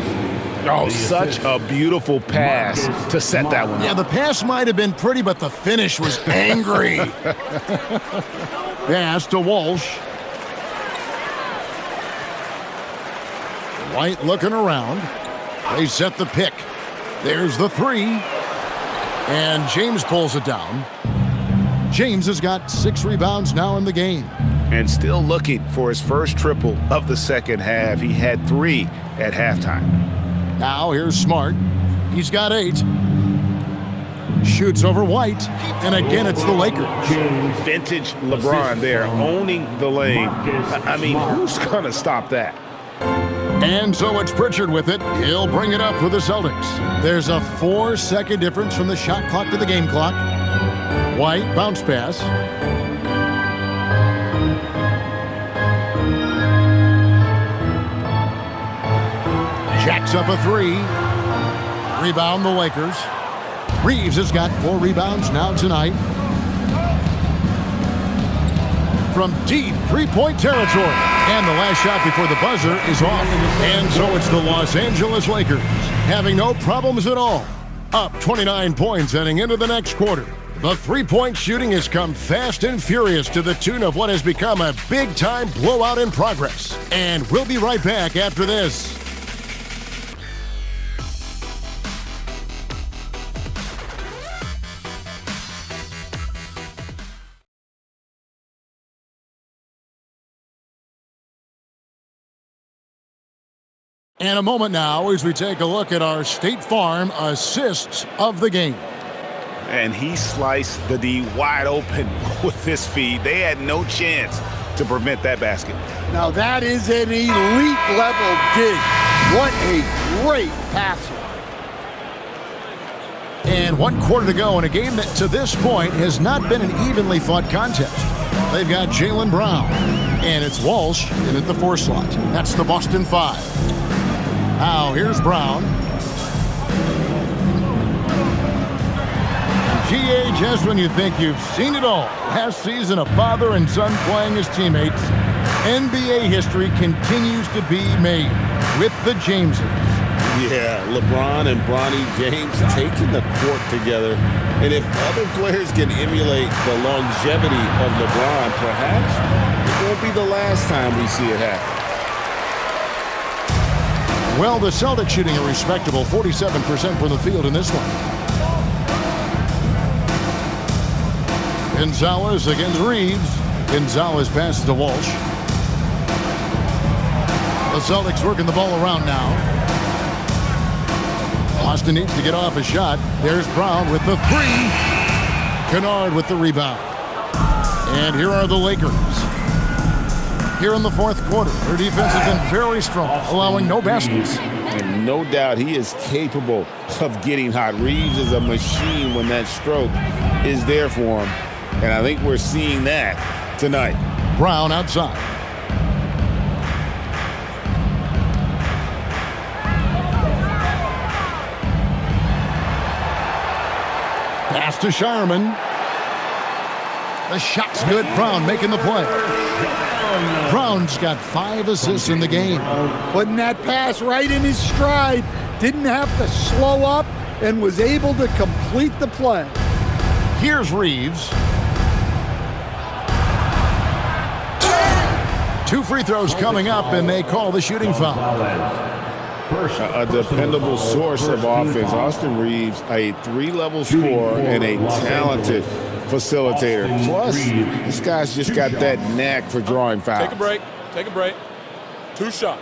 [SPEAKER 6] Oh, such a beautiful pass to set that one up.
[SPEAKER 1] Yeah, the pass might have been pretty, but the finish was angry. Pass to Walsh. White looking around. They set the pick. There's the 3. And James pulls it down. James has got 6 rebounds now in the game.
[SPEAKER 6] And still looking for his first triple of the second half. He had 3 at halftime.
[SPEAKER 1] Now here's Smart. He's got 8. Shoots over White. And again, it's the Lakers.
[SPEAKER 6] Vintage LeBron there, owning the lane. I mean, who's going to stop that?
[SPEAKER 1] And so it's Pritchard with it. He'll bring it up for the Celtics. There's a 4-second difference from the shot clock to the game clock. White, bounce pass. Jacks up a 3. Rebound the Lakers. Reeves has got 4 rebounds now tonight. From deep three-point territory. And the last shot before the buzzer is off. And so it's the Los Angeles Lakers having no problems at all. Up 29 points heading into the next quarter. The three-point shooting has come fast and furious to the tune of what has become a big-time blowout in progress. And we'll be right back after this. And a moment now as we take a look at our State Farm assists of the game.
[SPEAKER 6] And he sliced the D wide open with this feed. They had no chance to prevent that basket.
[SPEAKER 3] Now that is an elite level dig. What a great passer.
[SPEAKER 1] And 1 quarter to go in a game that to this point has not been an evenly fought contest. They've got Jaylen Brown, and it's Walsh in at the 4 slot. That's the Boston 5. Now here's Brown. GA, just when you think you've seen it all. Last season, a father and son playing as teammates. NBA history continues to be made with the Jameses.
[SPEAKER 2] Yeah, LeBron and Bronny James taking the court together. And if other players can emulate the longevity of LeBron, perhaps it won't be the last time we see it happen.
[SPEAKER 1] Well, the Celtics shooting a respectable 47% from the field in this one. Gonzalez against Reeves. Gonzalez passes to Walsh. The Celtics working the ball around now. Austin needs to get off a shot. There's Brown with the 3. Kennard with the rebound. And here are the Lakers. Here in the 4th quarter, their defense has been very strong, allowing no baskets.
[SPEAKER 2] And no doubt he is capable of getting hot. Reeves is a machine when that stroke is there for him. And I think we're seeing that tonight.
[SPEAKER 1] Brown outside. Pass to Shireman. The shot's good. Brown making the play. Brown's got 5 assists in the game.
[SPEAKER 3] Putting that pass right in his stride. Didn't have to slow up and was able to complete the play.
[SPEAKER 1] Here's Reeves. 2 free throws coming up, and they call the shooting foul.
[SPEAKER 2] A dependable source of offense. Austin Reeves, a 3-level scorer and a talented facilitator. Plus, this guy's just got that knack for drawing fouls.
[SPEAKER 9] Take a break. Take a break. 2 shots.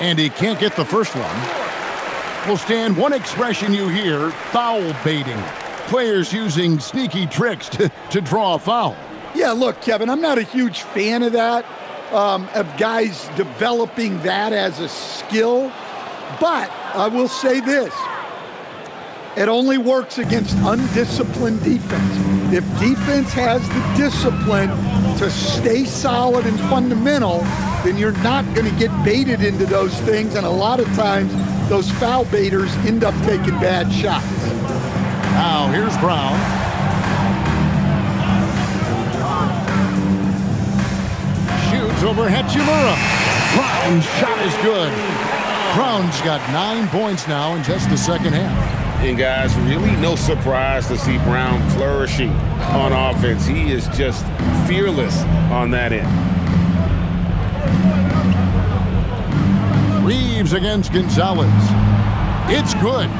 [SPEAKER 1] And he can't get the first one. Well, Stan, one expression you hear, foul baiting. Players using sneaky tricks to draw a foul.
[SPEAKER 3] Yeah, look, Kevin, I'm not a huge fan of that, of guys developing that as a skill. But I will say this. It only works against undisciplined defense. If defense has the discipline to stay solid and fundamental, then you're not going to get baited into those things. And a lot of times, those foul baiters end up taking bad shots.
[SPEAKER 1] Now, here's Brown. Shoots over Hachimura. Brown's shot is good. Brown's got 9 points now in just the second half.
[SPEAKER 2] And guys, really no surprise to see Brown flourishing on offense. He is just fearless on that end.
[SPEAKER 1] Reeves against Gonzalez. It's good.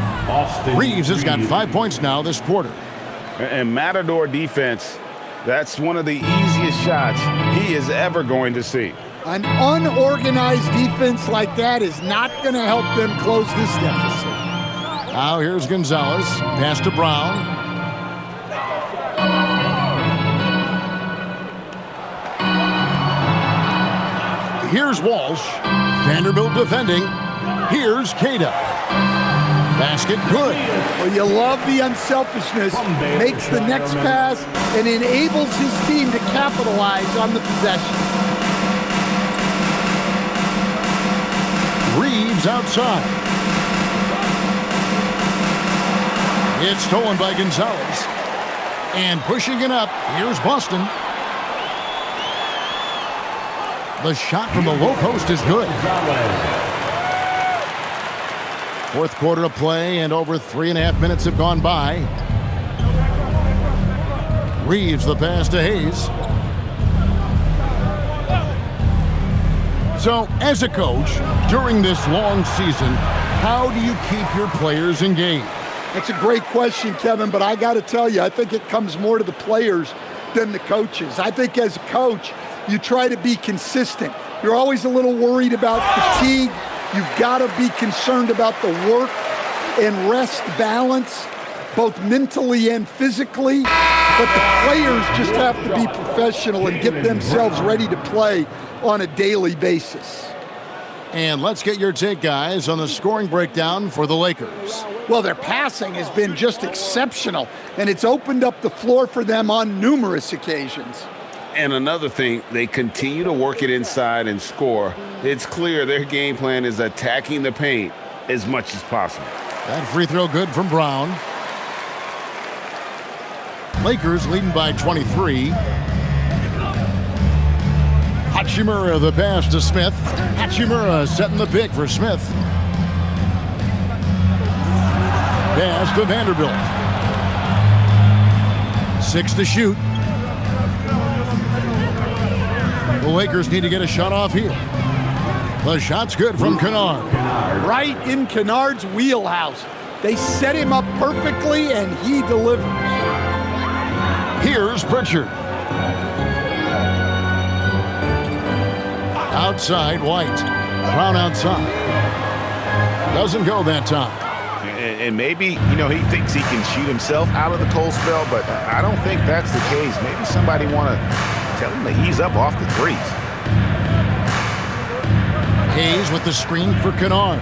[SPEAKER 1] Reeves has got 5 points now this quarter.
[SPEAKER 2] And Matador defense, that's one of the easiest shots he is ever going to see.
[SPEAKER 3] An unorganized defense like that is not going to help them close this deficit.
[SPEAKER 1] Now here's Gonzalez. Pass to Brown. Here's Walsh. Vanderbilt defending. Here's Cada. Basket good.
[SPEAKER 3] Well, you love the unselfishness. Makes the next pass and enables his team to capitalize on the possession.
[SPEAKER 1] Reeves outside. It's stolen by Gonzalez. And pushing it up, here's Boston. The shot from the low post is good. Fourth quarter of play, and over 3.5 minutes have gone by. Reeves the pass to Hayes. So, as a coach, during this long season, how do you keep your players engaged?
[SPEAKER 3] That's a great question, Kevin, but I got to tell you, I think it comes more to the players than the coaches. I think as a coach, you try to be consistent. You're always a little worried about fatigue. You've got to be concerned about the work and rest balance, both mentally and physically. But the players just have to be professional and get themselves ready to play on a daily basis.
[SPEAKER 1] And let's get your take, guys, on the scoring breakdown for the Lakers.
[SPEAKER 3] Well, their passing has been just exceptional, and it's opened up the floor for them on numerous occasions.
[SPEAKER 2] And another thing, they continue to work it inside and score. It's clear their game plan is attacking the paint as much as possible.
[SPEAKER 1] That free throw good from Brown. Lakers leading by 23. Hachimura the pass to Smith. Hachimura setting the pick for Smith. Pass to Vanderbilt. 6 to shoot. The Lakers need to get a shot off here. The shot's good from Kennard.
[SPEAKER 3] Right in Kennard's wheelhouse. They set him up perfectly, and he delivers.
[SPEAKER 1] Here's Pritchard. Outside, White. Brown outside. Doesn't go that time.
[SPEAKER 6] And maybe, he thinks he can shoot himself out of the cold spell, but I don't think that's the case. Maybe somebody want to tell him to ease up off the threes.
[SPEAKER 1] Hayes with the screen for Kennard.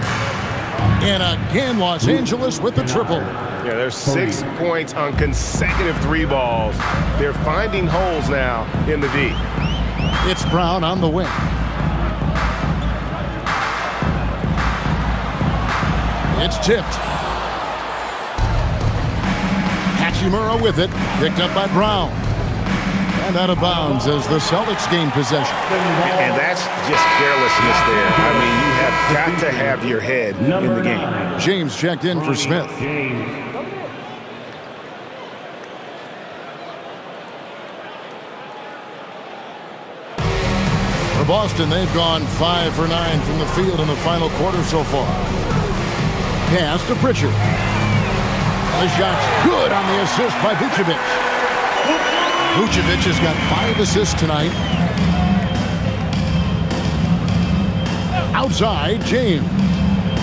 [SPEAKER 1] And again, Los Angeles with the triple.
[SPEAKER 11] Yeah, there's 6 points on consecutive 3 balls. They're finding holes now in the D.
[SPEAKER 1] It's Brown on the wing. It's tipped. Hachimura with it, picked up by Brown. And out of bounds as the Celtics gain possession.
[SPEAKER 6] And that's just carelessness there. I mean, you have got to have your head in the game.
[SPEAKER 1] James checked in for Smith. For Boston, they've gone 5 for 9 from the field in the final quarter so far. Pass to Pritchard. The shot's good on the assist by Vucevic. Vucevic has got 5 assists tonight. Outside, James.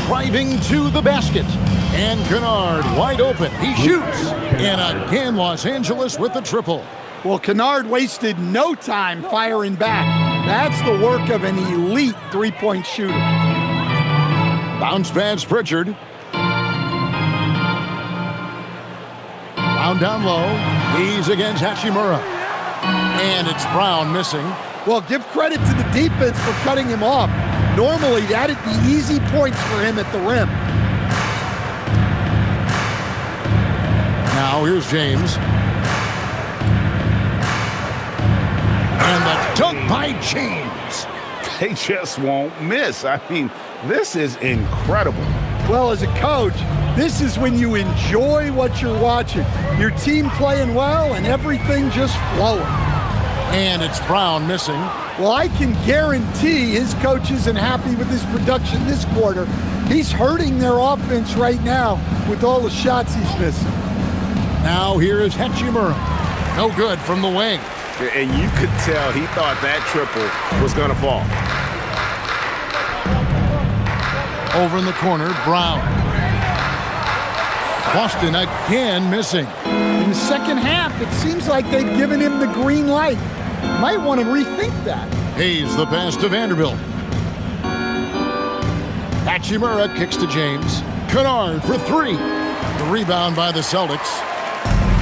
[SPEAKER 1] Driving to the basket. And Kennard wide open. He shoots. And again, Los Angeles with the triple.
[SPEAKER 3] Well, Kennard wasted no time firing back. That's the work of an elite three-point shooter.
[SPEAKER 1] Bounce pass, Pritchard. Brown down low. He's against Hachimura. And it's Brown missing.
[SPEAKER 3] Well, give credit to the defense for cutting him off. Normally, that'd be easy points for him at the rim.
[SPEAKER 1] Now, here's James. And the dunk by James.
[SPEAKER 6] They just won't miss. I mean, this is incredible.
[SPEAKER 3] Well, as a coach, this is when you enjoy what you're watching. Your team playing well and everything just flowing.
[SPEAKER 1] And it's Brown missing.
[SPEAKER 3] Well, I can guarantee his coach isn't happy with his production this quarter. He's hurting their offense right now with all the shots he's missing.
[SPEAKER 1] Now here is Hachimura. No good from the wing.
[SPEAKER 11] And you could tell he thought that triple was going to fall.
[SPEAKER 1] Over in the corner, Brown. Boston again missing.
[SPEAKER 3] In the second half, it seems like they've given him the green light. Might want to rethink that.
[SPEAKER 1] Hayes the pass to Vanderbilt. Hachimura kicks to James. Kennard for three. The rebound by the Celtics.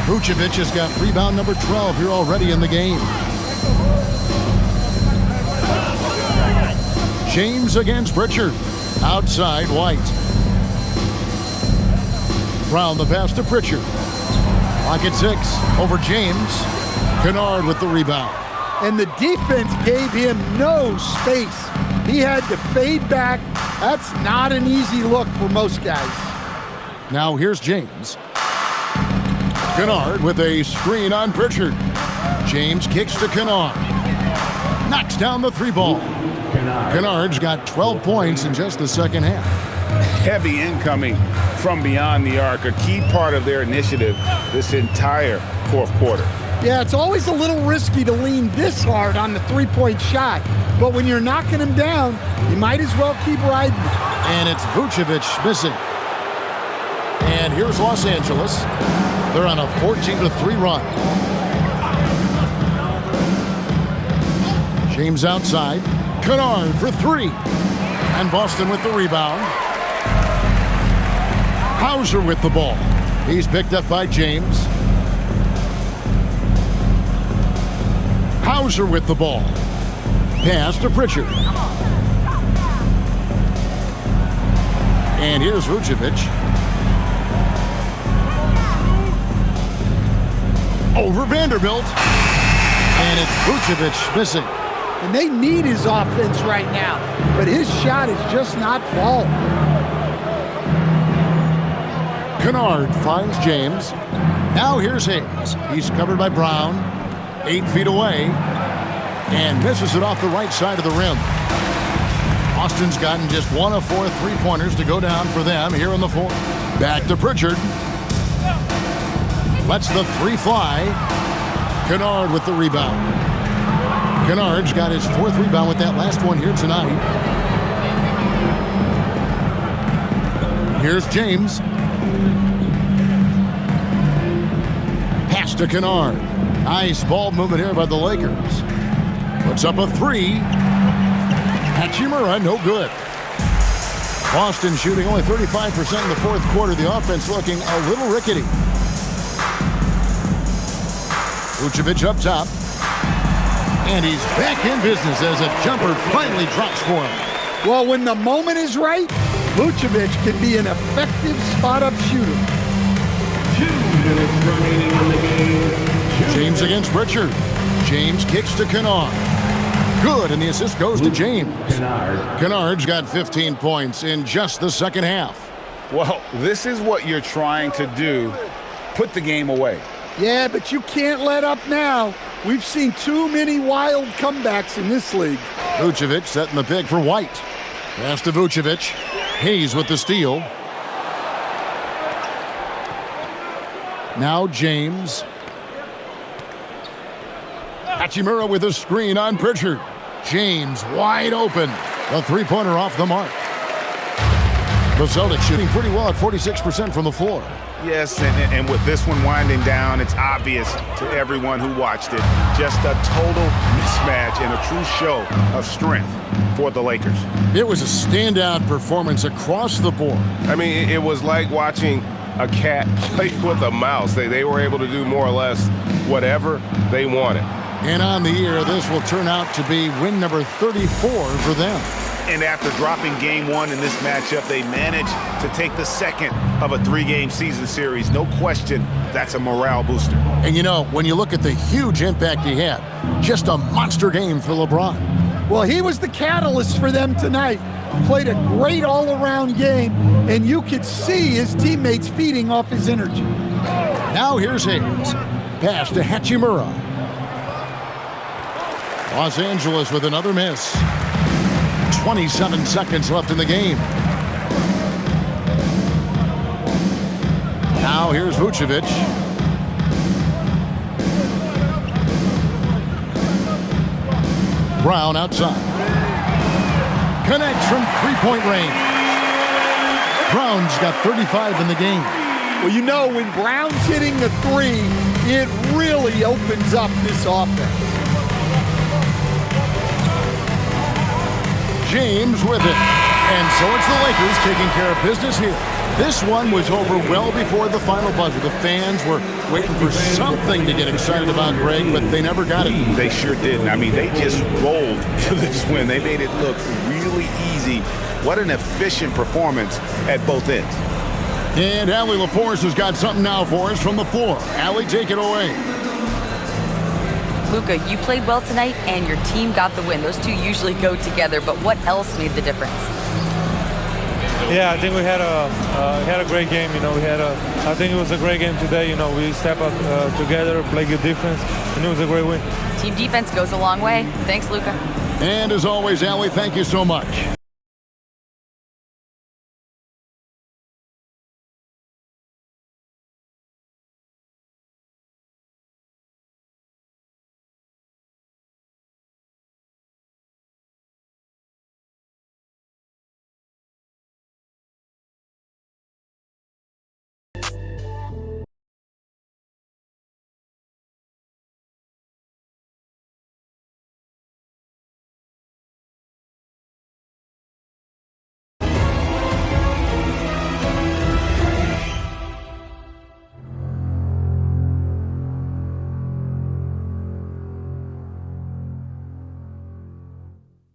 [SPEAKER 1] Vucevic has got rebound number 12 here already in the game. James against Pritchard. Outside White. Brown the pass to Pritchard. Lock at 6 over James. Kennard with the rebound.
[SPEAKER 3] And the defense gave him no space. He had to fade back. That's not an easy look for most guys.
[SPEAKER 1] Now here's James. Kennard with a screen on Pritchard. James kicks to Kennard. Knocks down the three ball. Kennard's got 12 points in just the second half.
[SPEAKER 2] Heavy incoming from beyond the arc, a key part of their initiative this entire fourth quarter.
[SPEAKER 3] Yeah, it's always a little risky to lean this hard on the three-point shot. But when you're knocking him down, you might as well keep riding.
[SPEAKER 1] And it's Vucevic missing. And here's Los Angeles. They're on a 14-3 run. James outside. Kennard for three. And Boston with the rebound. Hauser with the ball. He's picked up by James. Hauser with the ball. Pass to Pritchard. And here's Vucevic. Over Vanderbilt. And it's Vucevic missing.
[SPEAKER 3] And they need his offense right now. But his shot is just not falling.
[SPEAKER 1] Kennard finds James. Now here's Hayes. He's covered by Brown. 8 feet away. And misses it off the right side of the rim. Austin's gotten just 1 of 4 three-pointers to go down for them here in the fourth. Back to Pritchard. Lets the three fly. Kennard with the rebound. Kennard's got his 4th rebound with that last one here tonight. Here's James. Pass to Kennard. Nice ball movement here by the Lakers. Puts up a three. Hachimura, no good. Boston shooting only 35% in the fourth quarter. The offense looking a little rickety. Vucevic up top. And he's back in business as a jumper finally drops for him.
[SPEAKER 3] Well, when the moment is right, Vucevic can be an effective spot-up shooter.
[SPEAKER 5] 2 minutes remaining in the game.
[SPEAKER 1] James against Pritchard. James kicks to Kennard. Good, and the assist goes to James. Kennard's got 15 points in just the second half.
[SPEAKER 2] Well, this is what you're trying to do. Put the game away.
[SPEAKER 3] Yeah, but you can't let up now. We've seen too many wild comebacks in this league.
[SPEAKER 1] Vucevic setting the pick for White. Pass to Vucevic. Hayes with the steal. Now James. Hachimura with a screen on Pritchard. James wide open. A three-pointer off the mark. The Celtics shooting pretty well at 46% from the floor.
[SPEAKER 6] Yes, and with this one winding down, it's obvious to everyone who watched it. Just a total mismatch and a true show of strength for the Lakers.
[SPEAKER 1] It was a standout performance across the board.
[SPEAKER 11] I mean, it was like watching a cat play with a mouse. They were able to do more or less whatever they wanted.
[SPEAKER 1] And on the year, this will turn out to be win number 34 for them.
[SPEAKER 6] And after dropping game 1 in this matchup, they managed to take the second of a 3-game season series. No question, that's a morale booster.
[SPEAKER 1] And you know, when you look at the huge impact he had, just a monster game for LeBron.
[SPEAKER 3] Well, he was the catalyst for them tonight. Played a great all-around game, and you could see his teammates feeding off his energy.
[SPEAKER 1] Now here's Hayes. Pass to Hachimura. Los Angeles with another miss. 27 seconds left in the game. Now here's Vucevic. Brown outside. Connects from three-point range. Brown's got 35 in the game.
[SPEAKER 3] Well, you know, when Brown's hitting the three, it really opens up this offense.
[SPEAKER 1] James with it. And so it's the Lakers taking care of business here. This one was over well before the final buzzer. The fans were waiting for something to get excited about, Greg, but they never got it.
[SPEAKER 6] They sure didn't. I mean, they just rolled to this win. They made it look really easy. What an efficient performance at both ends.
[SPEAKER 1] And Allie LaForce has got something now for us from the floor. Allie, take it away.
[SPEAKER 4] Luka, you played well tonight, and your team got the win. Those two usually go together, but what else made the difference?
[SPEAKER 12] Yeah, I think we had a great game. I think it was a great game today. We step up together, play good defense, and it was a great win.
[SPEAKER 4] Team defense goes a long way. Thanks, Luka.
[SPEAKER 1] And as always, Allie, thank you so much.